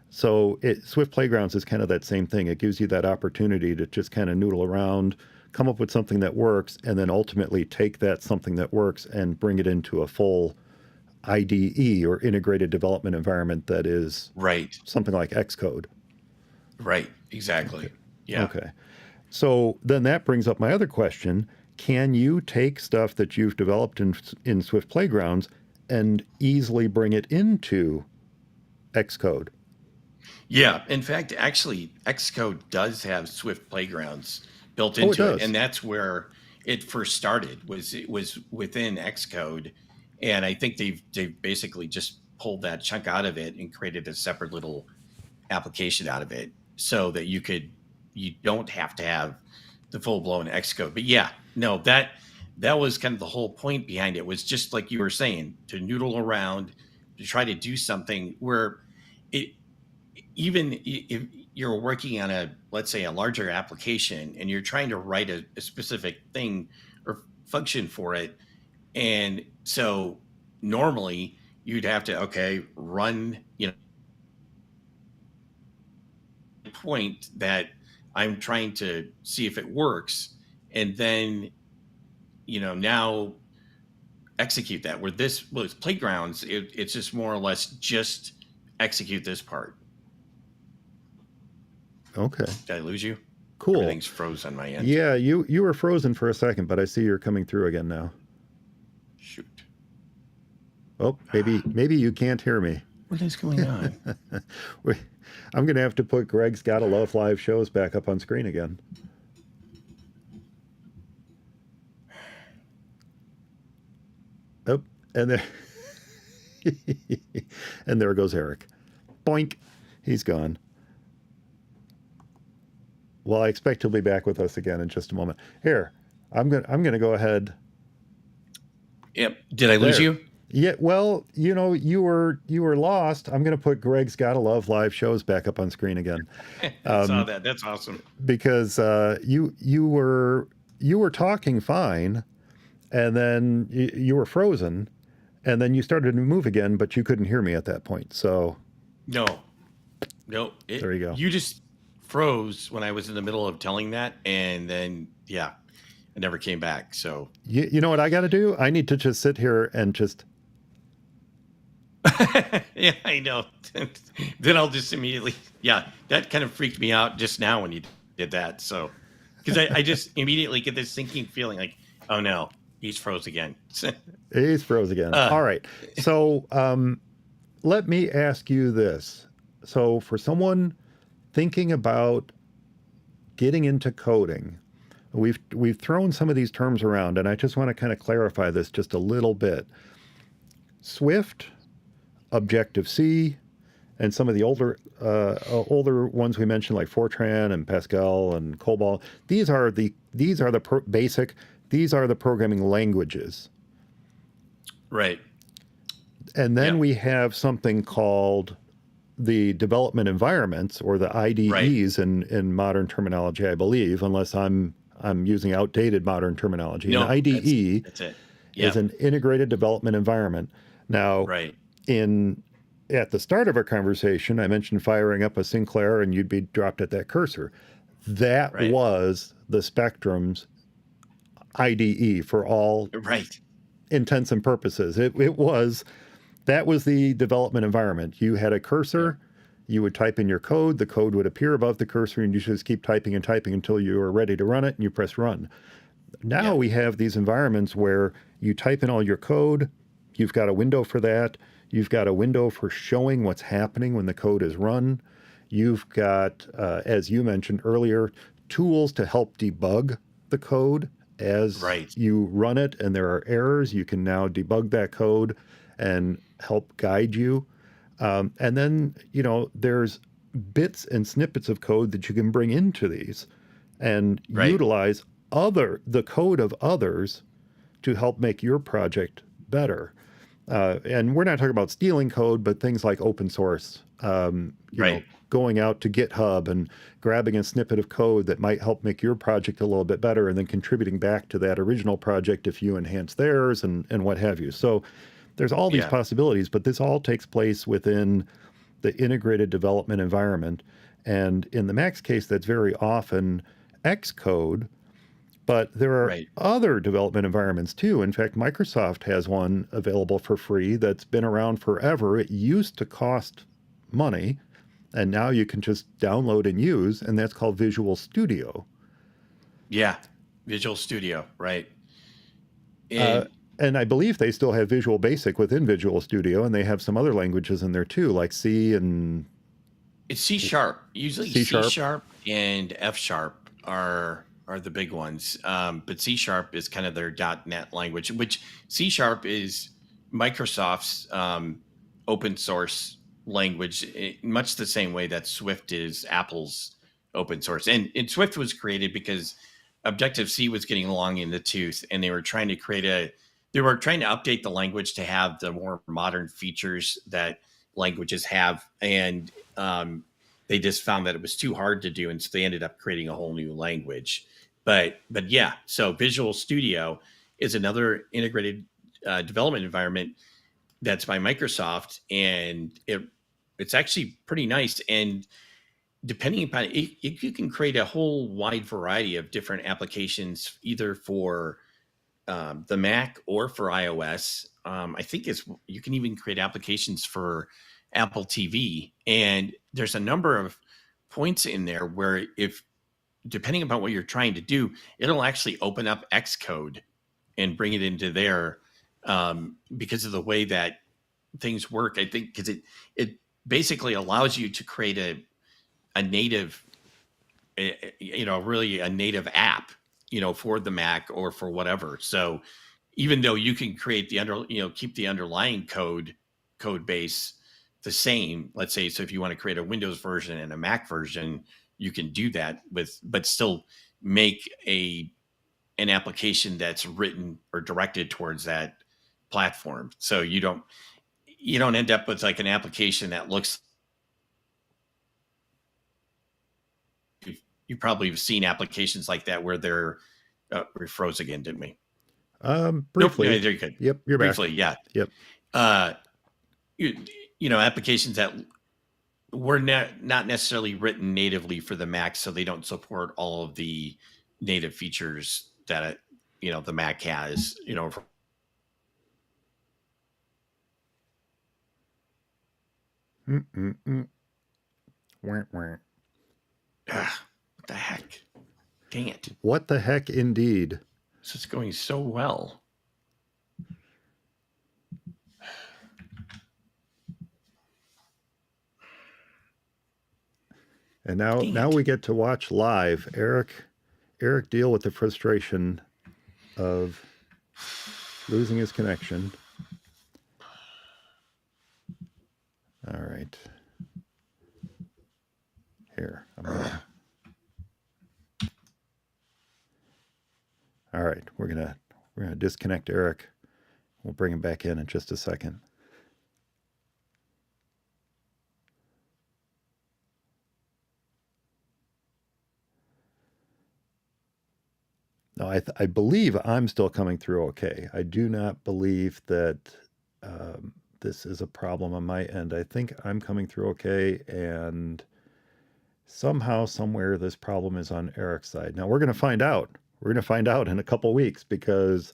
So Swift Playgrounds is kind of that same thing. It gives you that opportunity to just kind of noodle around, come up with something that works, and then ultimately take that something that works and bring it into a full IDE or integrated development environment that is something like Xcode. Right, exactly. Okay. Yeah. Okay. So then that brings up my other question. Can you take stuff that you've developed in Swift Playgrounds and easily bring it into Xcode? Yeah. In fact, actually, Xcode does have Swift Playgrounds built into it. And that's where it first started, it was within Xcode. And I think they've basically just pulled that chunk out of it and created a separate little application out of it so that you don't have to have the full blown Xcode. But that was kind of the whole point behind it, was just like you were saying, to noodle around, to try to do something where even if you're working on let's say a larger application and you're trying to write a specific thing or function for it. And so normally you'd have to, run, point that I'm trying to see if it works. And then, now execute that. With Playgrounds, it's just more or less just execute this part. Okay. Did I lose you? Cool. Everything's froze on my end. Yeah, you were frozen for a second, but I see you're coming through again now. Shoot. Oh, maybe you can't hear me. What is going on? I'm going to have to put Greg's Gotta Love Live shows back up on screen again. Oh, and there, and there goes Eric. Boink. He's gone. Well, I expect he'll be back with us again in just a moment. Here, I'm gonna go ahead. Yep. Did I lose you? Yeah. Well, you were lost. I'm gonna put Greg's Gotta Love Live shows back up on screen again. I saw that. That's awesome. Because you were talking fine, and then you were frozen, and then you started to move again, but you couldn't hear me at that point. So no. There you go. You just froze when I was in the middle of telling that, and then I never came back. So you know what I got to do? I need to just sit here and just. Yeah, I know. Then I'll just immediately. Yeah, that kind of freaked me out just now when you did that. So because I just immediately get this sinking feeling like, oh no, he's froze again. He's froze again. All right. So let me ask you this. So for someone thinking about getting into coding, we've thrown some of these terms around, and I just want to kind of clarify this just a little bit. Swift, Objective-C, and some of the older ones we mentioned, like Fortran and Pascal and COBOL. These are the basic. These are the programming languages. Right. And then we have something called the development environments, or the IDEs in modern terminology, I believe, unless I'm using outdated modern terminology. No, An IDE that's it. is an integrated development environment. Now, at the start of our conversation, I mentioned firing up a Sinclair and you'd be dropped at that cursor. That was the Spectrum's IDE for all intents and purposes. That was the development environment. You had a cursor, you would type in your code, the code would appear above the cursor, and you just keep typing and typing until you are ready to run it, and you press run. Now we have these environments where you type in all your code, you've got a window for that, You've got a window for showing what's happening when the code is run. You've got, as you mentioned earlier, tools to help debug the code as Right. you run it and there are errors. You can now debug that code and help guide you. And then, there's bits and snippets of code that you can bring into these and Right. utilize the code of others to help make your project better. And we're not talking about stealing code, but things like open source, Right. going out to GitHub and grabbing a snippet of code that might help make your project a little bit better and then contributing back to that original project if you enhance theirs and what have you. So there's all these Yeah. possibilities, but this all takes place within the integrated development environment. And in the Mac's case, that's very often Xcode, but there are Right. other development environments too. In fact, Microsoft has one available for free that's been around forever. It used to cost money, and now you can just download and use, and that's called Visual Studio. Yeah. Visual Studio. Right. Uh, And and I believe they still have Visual Basic within Visual Studio, and they have some other languages in there too, like C and it's C sharp. Usually C C sharp. sharp and F sharp are the big ones. But C sharp is kind of their .NET language, which C sharp is Microsoft's open source language, much the same way that Swift is Apple's open source. And Swift was created because Objective C was getting long in the tooth, and they were trying to update the language to have the more modern features that languages have, and they just found that it was too hard to do, and so they ended up creating a whole new language. But yeah, so Visual Studio is another integrated development environment that's by Microsoft, and it's actually pretty nice. And depending upon it, you can create a whole wide variety of different applications, either for the Mac or for iOS. I think you can even create applications for Apple TV, and there's a number of points in there where, if depending upon what you're trying to do, it'll actually open up Xcode and bring it into there, because of the way that things work. I think because it basically allows you to create a native, really a native app, for the Mac or for whatever. So even though you can create keep the underlying code base the same, let's say, so if you want to create a Windows version and a Mac version, you can do that but still make an application that's written or directed towards that platform. So you don't end up with like an application that looks, you probably have seen applications like that where they're we froze again, didn't we? Nope. Briefly. Yeah, there you go. Yep, you're Briefly, back. yeah. Yep. Uh, Applications that were not necessarily written natively for the Mac, so they don't support all of the native features that the Mac has. Wah, wah. What the heck? Dang it! What the heck, indeed. This is going so well. And now we get to watch live Eric deal with the frustration of losing his connection. All right. Here. All right, we're gonna disconnect Eric. We'll bring him back in just a second. No, I believe I'm still coming through okay. I do not believe that this is a problem on my end. I think I'm coming through okay, and somehow, somewhere, this problem is on Eric's side. Now, we're going to find out. We're going to find out in a couple weeks, because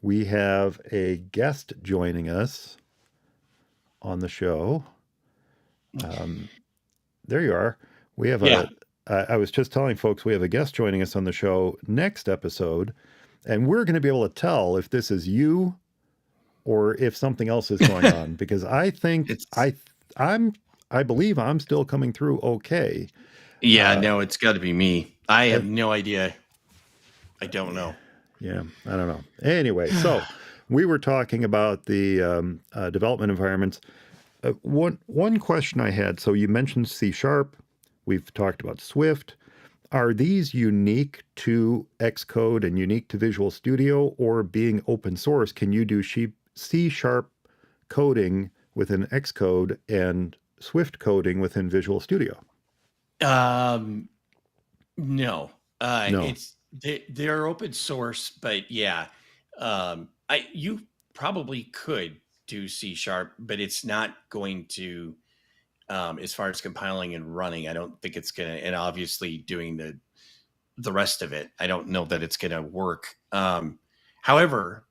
we have a guest joining us on the show. There you are. We have I was just telling folks we have a guest joining us on the show next episode, and we're going to be able to tell if this is you or if something else is going on, because I think It's I believe I'm still coming through okay. yeah, no, it's got to be me. I have And no idea. I don't know. yeah, I don't know. Anyway, so we were talking about the development environments. One question I had. So you mentioned C sharp. We've talked about Swift. Are these unique to Xcode and unique to Visual Studio, or being open source, can you do C sharp coding within Xcode and Swift coding within Visual Studio? Um, no, No. it's they're open source, but yeah, I you probably could do C sharp, but it's not going to. As far as compiling and running, I don't think it's gonna. And obviously, doing the rest of it, I don't know that it's gonna work. However,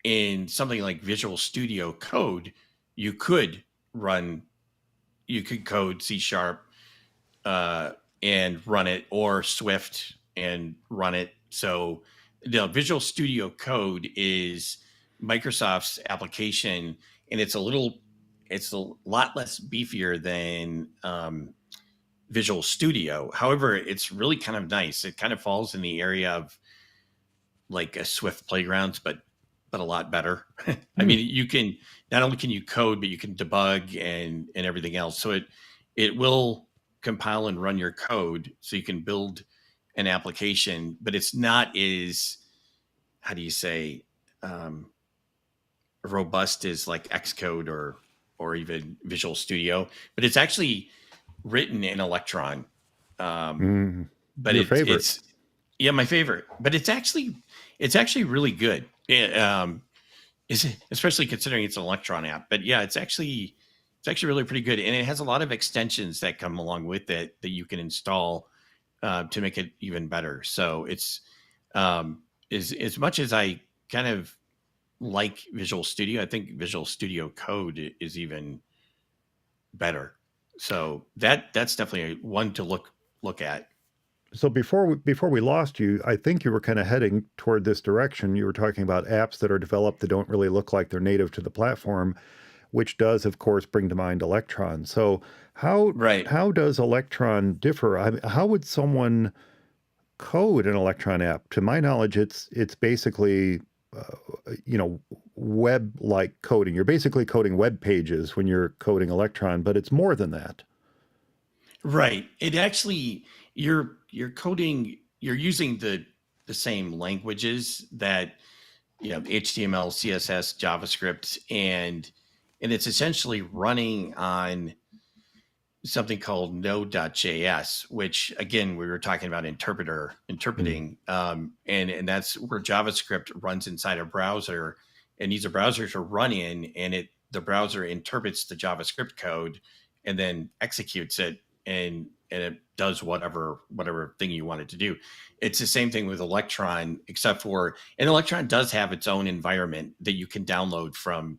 in something like Visual Studio Code, you could run, you could code C sharp uh, and run it, or Swift and run it. So the Visual Studio Code is Microsoft's application, and it's a lot less beefier than Visual Studio. However, it's really kind of nice. It kind of falls in the area of like a Swift Playgrounds, but a lot better. I Hmm. mean, you can not only can you code, but you can debug and everything else. So it will compile and run your code, so you can build an application. But it's not as, how do you say, um, robust as like Xcode or even Visual Studio. But it's actually written in Electron. Um, Mm. but Your favorite. it's yeah, my favorite. But it's actually really good. Is especially considering it's an Electron app. But yeah, it's actually really pretty good, and it has a lot of extensions that come along with it that you can install to make it even better. So it's as much as I kind of like Visual Studio, I think Visual Studio Code is even better. So that's definitely one to look at. So before we lost you, I think you were kind of heading toward this direction. You were talking about apps that are developed that don't really look like they're native to the platform, which does, of course, bring to mind Electron. So Right. how does Electron differ? How would someone code an Electron app? To my knowledge, it's basically web-like coding. You're basically coding web pages when you're coding Electron, but it's more than that. Right. It actually, you're coding, you're using the same languages that, HTML, CSS, JavaScript, and it's essentially running on something called node.js, which again we were talking about Mm. interpreting, and that's where JavaScript runs inside a browser and needs a browser to run in, and the browser interprets the JavaScript code and then executes it, and it does whatever thing you want it to do. It's the same thing with Electron, except for, and Electron does have its own environment that you can download from,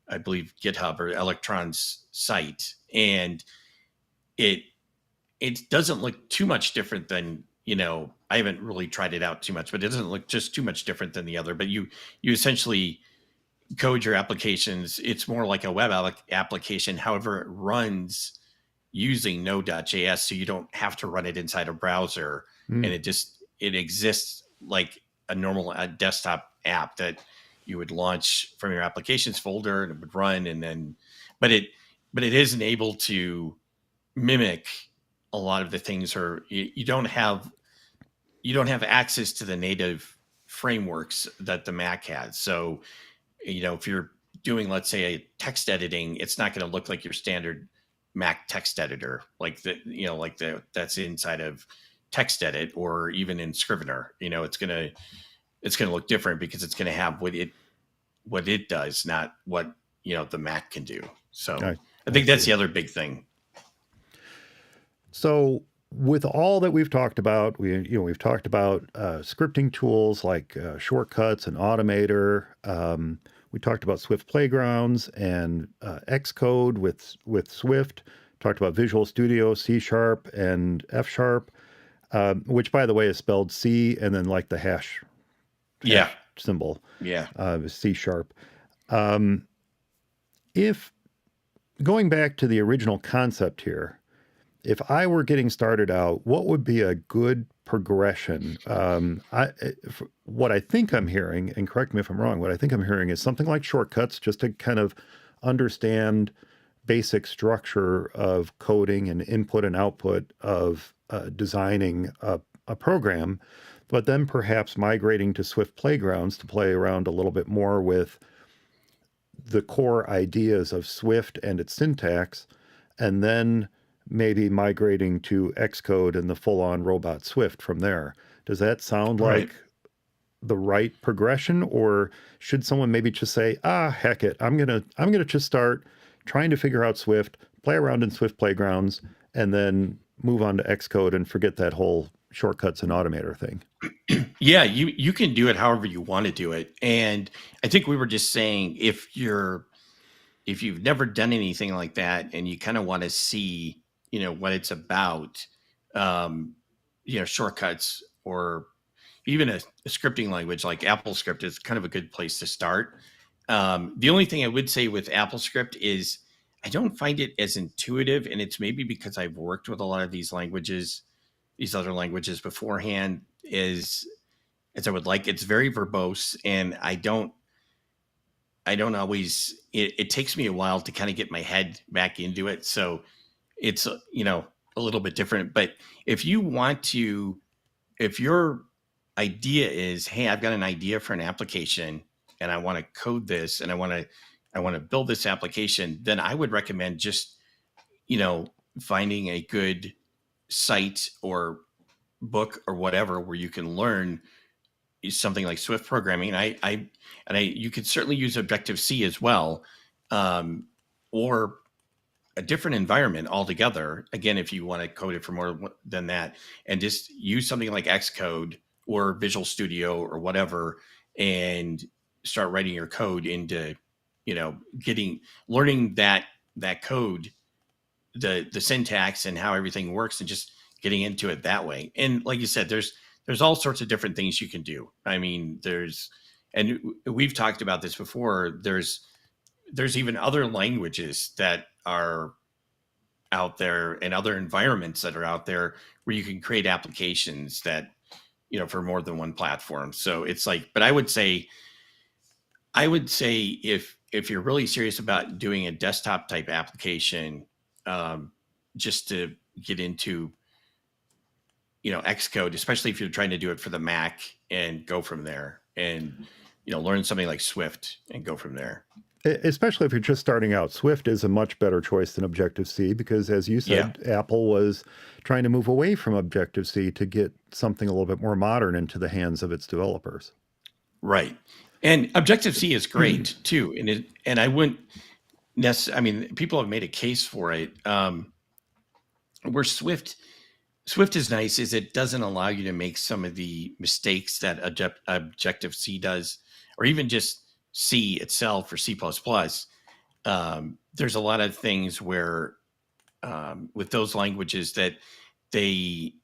I believe, GitHub or Electron's site, and it it doesn't look too much different than, I haven't really tried it out too much, but it doesn't look just too much different than the other. But you essentially code your applications. It's more like a web application. However, it runs using node.js, so you don't have to run it inside a browser, Mm. and it exists like a normal desktop app that you would launch from your applications folder, and it would run, and then but it but it isn't able to mimic a lot of the things, or you don't have access to the native frameworks that the Mac has. So, if you're doing, let's say, a text editing, it's not going to look like your standard Mac text editor, like that's inside of TextEdit or even in Scrivener. It's gonna look different because it's gonna have what it does, not what the Mac can do. So I I I think that's see. the other big thing. So with all that we've talked about, we've talked about scripting tools like shortcuts and Automator. We talked about Swift Playgrounds and Xcode with Swift. Talked about Visual Studio, C Sharp, and F Sharp, which, by the way, is spelled C and then like the hash Yeah, symbol, yeah. C Sharp. If going back to the original concept here, if I were getting started out, what would be a good progression? What I think I'm hearing, and correct me if I'm wrong, what I think I'm hearing is something like shortcuts, just to kind of understand basic structure of coding and input and output of designing a program, but then perhaps migrating to Swift playgrounds to play around a little bit more with the core ideas of Swift and its syntax, and then maybe migrating to Xcode and the full-on robot Swift from there. Does that sound Right. like the right progression, or should someone maybe just say, heck it, I'm gonna just start trying to figure out Swift, play around in Swift playgrounds, and then move on to Xcode and forget that whole shortcuts and automator thing? Yeah, you can do it however you want to do it. And I think we were just saying if you've never done anything like that and you kind of want to see, what it's about, um, shortcuts or even a scripting language like AppleScript is kind of a good place to start. The only thing I would say with AppleScript is I don't find it as intuitive, and it's maybe because I've worked with a lot of these other languages beforehand, is as I would like. It's very verbose, and I don't always. It takes me a while to kind of get my head back into it, so it's a little bit different. But if you want to, if your idea is, hey, I've got an idea for an application, and I want to code this, and I want to build this application, then I would recommend just you know finding a good site or book or whatever where you can learn something like Swift programming. You could certainly use Objective C as well, or a different environment altogether. Again, if you want to code it for more than that, and just use something like Xcode or Visual Studio or whatever, and start writing your code into, getting learning that code, the syntax and how everything works, and just getting into it that way. And like you said, there's all sorts of different things you can do. I mean, and we've talked about this before. There's even other languages that are out there and other environments that are out there where you can create applications that for more than one platform. So it's like, but I would say if you're really serious about doing a desktop type application, just to get into Xcode, especially if you're trying to do it for the Mac, and go from there, and learn something like Swift and go from there. Especially if you're just starting out, Swift is a much better choice than Objective-C because, as you Yeah, said, Apple was trying to move away from Objective-C to get something a little bit more modern into the hands of its developers. right. And Objective C is great too, and I wouldn't necessarily. I mean, people have made a case for it. Where Swift is nice is it doesn't allow you to make some of the mistakes that Objective C does, or even just C itself or C++. There's a lot of things where with those languages that they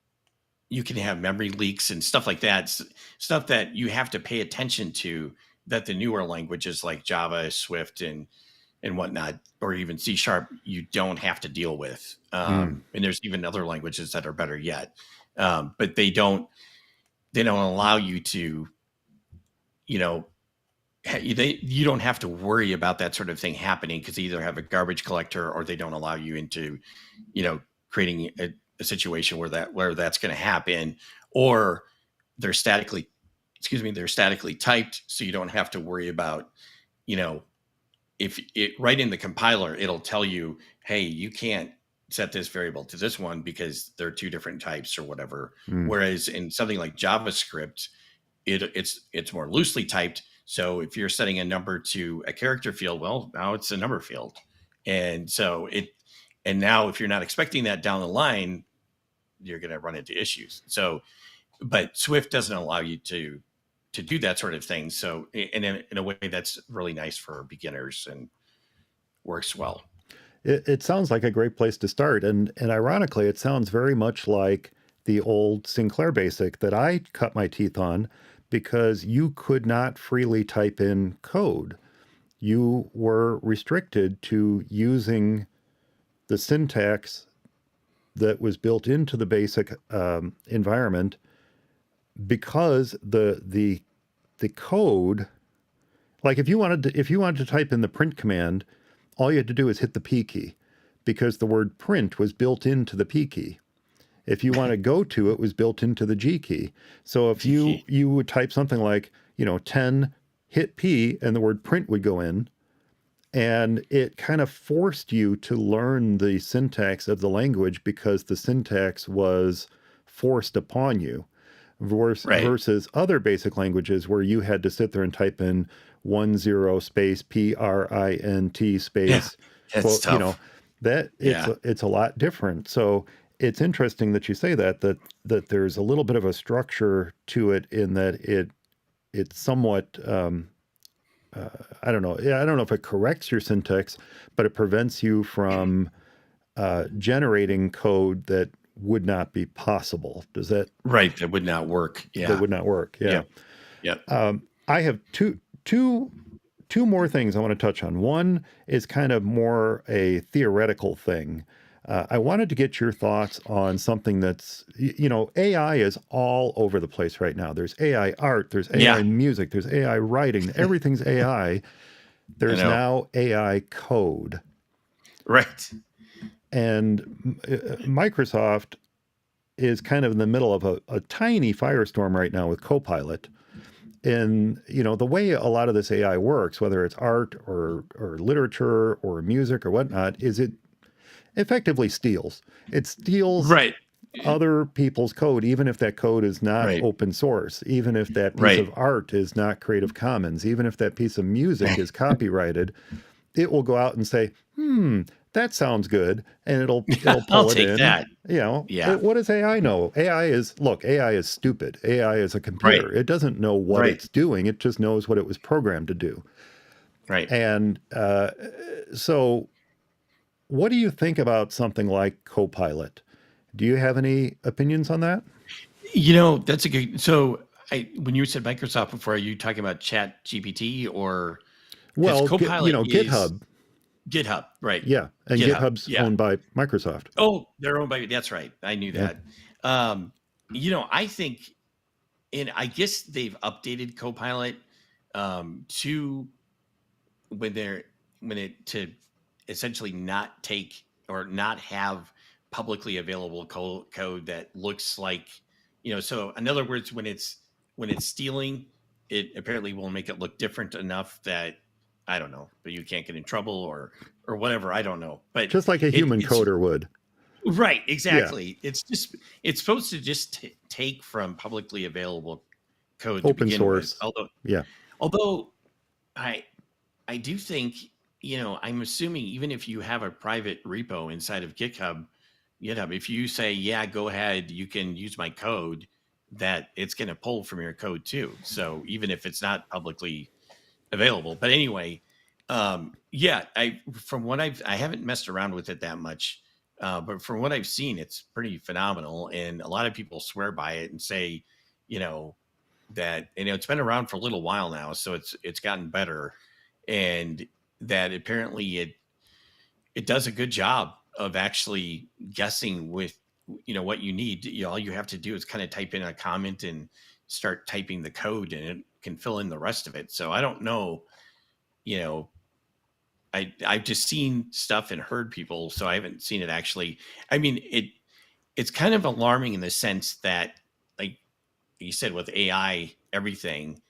you can have memory leaks and stuff like that, stuff that you have to pay attention to, that the newer languages like Java, Swift, and whatnot, or even C sharp, you don't have to deal with. Mm. And there's even other languages that are better yet, but they don't allow you to, you know, you don't have to worry about that sort of thing happening, because they either have a garbage collector or they don't allow you into, creating a situation where that's going to happen, or they're statically, they're statically typed, so you don't have to worry about, you know, if it right in the compiler, it'll tell you, hey, you can't set this variable to this one because they're two different types or whatever. Mm. Whereas in something like JavaScript, it's more loosely typed. So if you're setting a number to a character field, well, now it's a number field. And so and now if you're not expecting that down the line, you're going to run into issues. So, but Swift doesn't allow you to do that sort of thing. So in a way that's really nice for beginners and works well. It sounds like a great place to start. And ironically, it sounds very much like the old Sinclair BASIC that I cut my teeth on because you could not freely type in code. you were restricted to using the syntax that was built into the basic environment, because the code, like if you wanted to type in the print command, all you had to do is hit the P key, because the word print was built into the P key. If you want to go to it, was built into the G key. So if you would type something like, 10, hit P, and the word print would go in, and it kind of forced you to learn the syntax of the language because the syntax was forced upon you, versus other basic languages where you had to sit there and type in 10 space PRINT space. That's quote, tough. It's a lot different. So it's interesting that you say that there's a little bit of a structure to it, in that it's somewhat, I don't know. I don't know if it corrects your syntax, but it prevents you from generating code that would not be possible. Does that? Right. That would not work. Yeah. That would not work. Yeah. Yeah. I have two more things I want to touch on. One is kind of more a theoretical thing. I wanted to get your thoughts on something that's, AI is all over the place right now. There's AI art, there's AI music, there's AI writing, everything's AI. There's now AI code. Right. And Microsoft is kind of in the middle of a tiny firestorm right now with Copilot. And, the way a lot of this AI works, whether it's art or literature or music or whatnot, is it effectively steals. It steals other people's code, even if that code is not open source, even if that piece of art is not Creative Commons, even if that piece of music is copyrighted. It will go out and say, that sounds good, and it'll pull I'll it take in. that. What does AI know? AI is stupid. AI is a computer. It doesn't know what it's doing. It just knows what it was programmed to do. Right. And so what do you think about something like Copilot? Do you have any opinions on that? That's a good. So when you said Microsoft before, are you talking about Chat GPT or? Well, Copilot GitHub. GitHub, right? Yeah, and GitHub's owned by Microsoft. Oh, they're owned by. That's right. I knew that. I think, and I guess they've updated Copilot to to essentially not take or not have publicly available code that looks like, so in other words, when it's stealing, it apparently will make it look different enough that, I don't know, but you can't get in trouble or whatever. I don't know, but just like a human coder would. Right. Exactly. Yeah. It's supposed to just take from publicly available code, open to begin source. With. Although I do think, I'm assuming even if you have a private repo inside of GitHub, if you say, go ahead, you can use my code, that it's going to pull from your code too. So even if it's not publicly available, but anyway, I haven't messed around with it that much, but from what I've seen, it's pretty phenomenal. And a lot of people swear by it and say, that, it's been around for a little while now, so it's gotten better. And that apparently it does a good job of actually guessing with, what you need. All you have to do is kind of type in a comment and start typing the code, and it can fill in the rest of it. So I don't know, I've just seen stuff and heard people, so I haven't seen it actually. I mean, it's kind of alarming in the sense that, like you said, with AI, everything,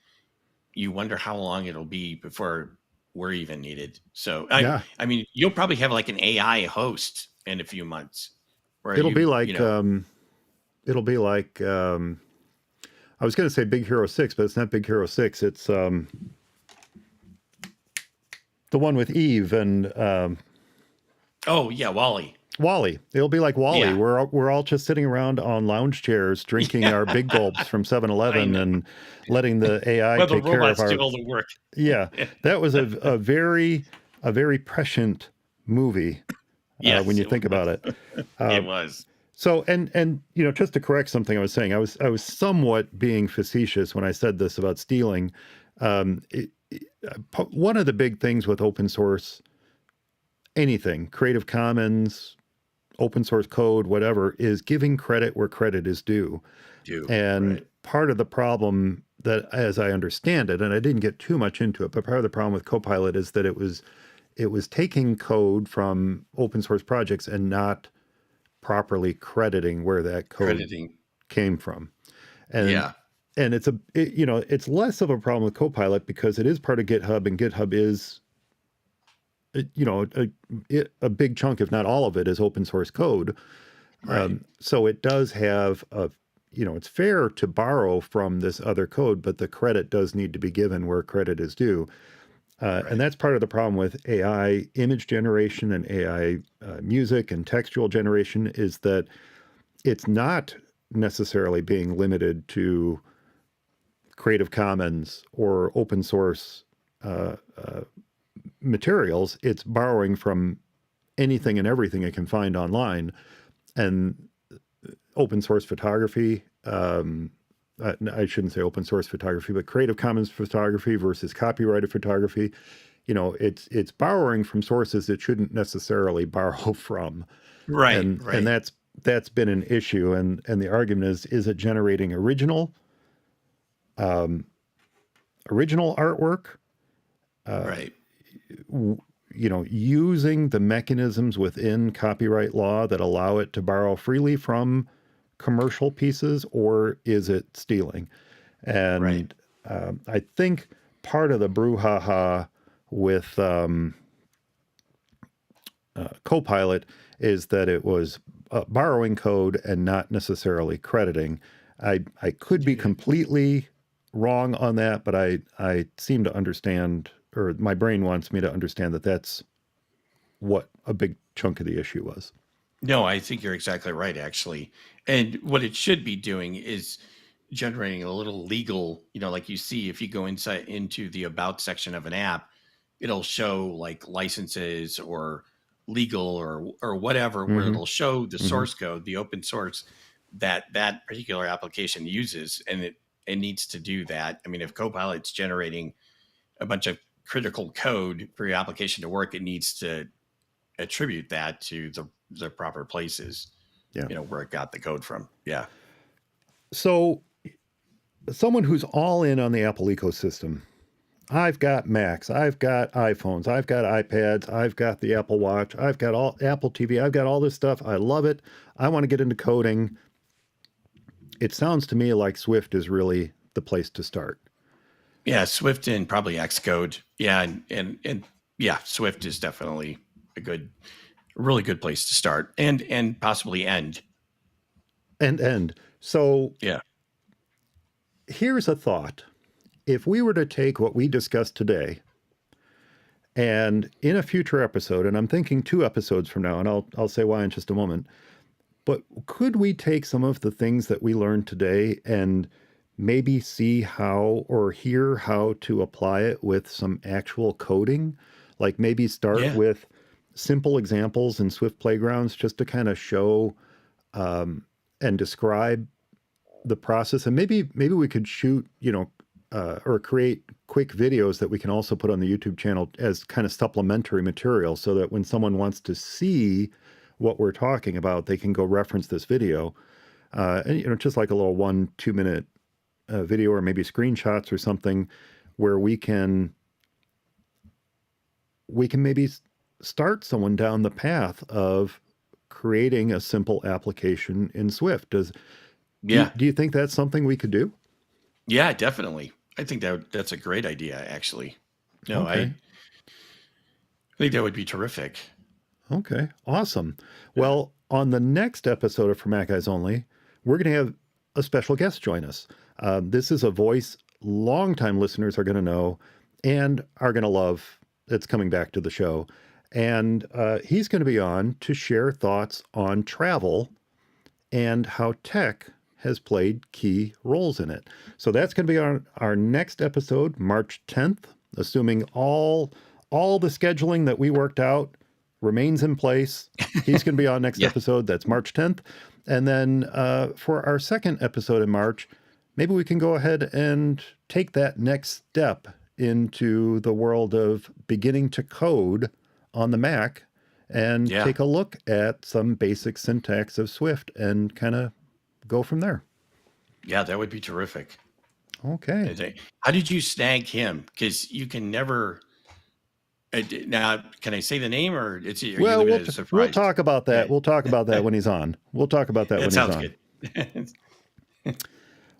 you wonder how long it'll be before we're even needed. So I mean, you'll probably have like an AI host in a few months. It'll be like I was going to say Big Hero 6, but it's not Big Hero 6. It's the one with Eve and Wally. Wally. It'll be like Wally. Yeah. We're all just sitting around on lounge chairs drinking our big gulps from 7-Eleven and letting the AI take care of our do all the work. Yeah. That was a very prescient movie. Yes, when you think about it. It was. So, and just to correct something I was saying, I was somewhat being facetious when I said this about stealing. one of the big things with open source, anything, Creative Commons, open source code, whatever, is giving credit where credit is due. And Right. part of the problem that, as I understand it, and I didn't get too much into it, but part of the problem with Copilot is that it was taking code from open source projects and not properly crediting where that code Crediting. came from. And Yeah. and it's less of a problem with Copilot because it is part of GitHub, and GitHub is a big chunk, if not all of it, is open source code. Right. So it does have it's fair to borrow from this other code, but the credit does need to be given where credit is due. And Right. that's part of the problem with AI image generation and AI music and textual generation, is that it's not necessarily being limited to Creative Commons or open source materials. It's borrowing from anything and everything it can find online. And open source photography, I shouldn't say open source photography, but Creative Commons photography versus copyrighted photography, it's borrowing from sources it shouldn't necessarily borrow from. Right. And Right. that's been an issue. And the argument is it generating original artwork, Right. using the mechanisms within copyright law that allow it to borrow freely from commercial pieces, or is it stealing? Right. And I think part of the brouhaha with Copilot is that it was borrowing code and not necessarily crediting. I could be completely wrong on that, but I seem to understand, or my brain wants me to understand, that that's what a big chunk of the issue was. No, I think you're exactly right, actually. And what it should be doing is generating a little legal, like you see if you go inside into the about section of an app, it'll show like licenses or legal or whatever, where Mm-hmm. it'll show the Mm-hmm. source code, the open source that particular application uses, and it needs to do that. I mean, if Copilot's generating a bunch of critical code for your application to work, it needs to attribute that to the proper places, Yeah. where it got the code from. Yeah. So someone who's all in on the Apple ecosystem, I've got Macs, I've got iPhones, I've got iPads, I've got the Apple Watch, I've got all Apple TV, I've got all this stuff. I love it. I want to get into coding. It sounds to me like Swift is really the place to start. Yeah. Swift and probably Xcode. Yeah. And yeah, Swift is definitely really good place to start and possibly end. And so Yeah. here's a thought. If we were to take what we discussed today, and in a future episode, and I'm thinking 2 episodes from now, and I'll say why in just a moment, but could we take some of the things that we learned today and maybe see how or hear how to apply it with some actual coding? Like maybe start Yeah. with simple examples in Swift Playgrounds just to kind of show and describe the process. And maybe we could shoot, or create quick videos that we can also put on the YouTube channel as kind of supplementary material, so that when someone wants to see what we're talking about, they can go reference this video. And just like a little 1-2 minute video, or maybe screenshots or something, where we can maybe start someone down the path of creating a simple application in Swift. Do you think that's something we could do? Yeah, definitely. I think that's a great idea, actually. No, Okay. I think that would be terrific. Okay, awesome. Well, on the next episode of For Mac Guys Only, we're going to have a special guest join us. This is a voice longtime listeners are going to know and are going to love. That's coming back to the show. And he's going to be on to share thoughts on travel and how tech has played key roles in it. So that's going to be our next episode, March 10th, assuming all the scheduling that we worked out remains in place. He's going to be on next Yeah. episode. That's March 10th. And then for our second episode in March, maybe we can go ahead and take that next step into the world of beginning to code on the Mac and take a look at some basic syntax of Swift and kind of go from there. Yeah, that would be terrific. Okay. How did you snag him? Because you can never. Now, can I say the name, or it's Well, we'll talk about that. Okay. We'll talk about that when he's on. We'll talk about that when he's on. That sounds good.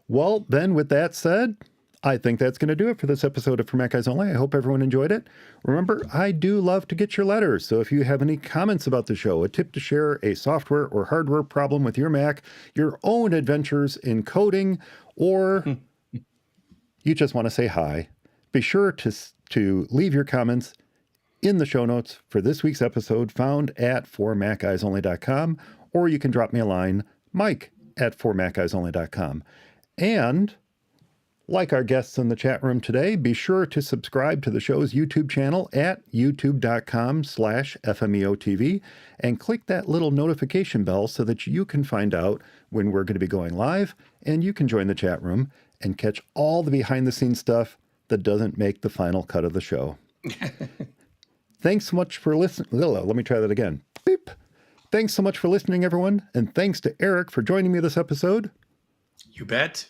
Well, then, with that said, I think that's going to do it for this episode of For Mac Guys Only. I hope everyone enjoyed it. Remember, I do love to get your letters. So if you have any comments about the show, a tip to share, a software or hardware problem with your Mac, your own adventures in coding, or you just want to say hi, be sure to leave your comments in the show notes for this week's episode found at formacguysonly.com, or you can drop me a line, mike@formacguysonly.com. And like our guests in the chat room today, be sure to subscribe to the show's YouTube channel at youtube.com/FMEOTV and click that little notification bell so that you can find out when we're going to be going live, and you can join the chat room and catch all the behind the scenes stuff that doesn't make the final cut of the show. Thanks so much for listening. Let me try that again. Beep. Thanks so much for listening, everyone. And thanks to Eric for joining me this episode. You bet.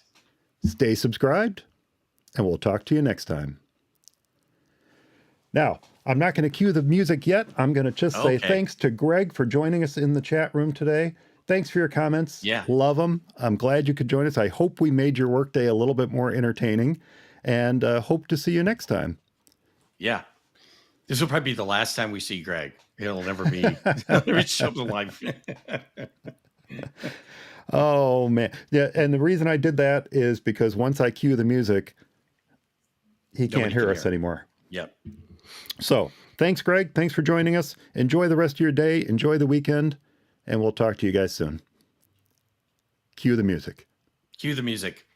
Stay subscribed, and we'll talk to you next time. Now, I'm not going to cue the music yet. I'm going to just say thanks to Greg for joining us in the chat room today. Thanks for your comments. Yeah. Love them. I'm glad you could join us. I hope we made your workday a little bit more entertaining, and hope to see you next time. Yeah. This will probably be the last time we see Greg. He'll never be never show up live. Oh, man. Yeah, and the reason I did that is because once I cue the music, he can't hear us anymore. Yep. So, thanks, Greg. Thanks for joining us. Enjoy the rest of your day. Enjoy the weekend, and we'll talk to you guys soon. Cue the music. Cue the music.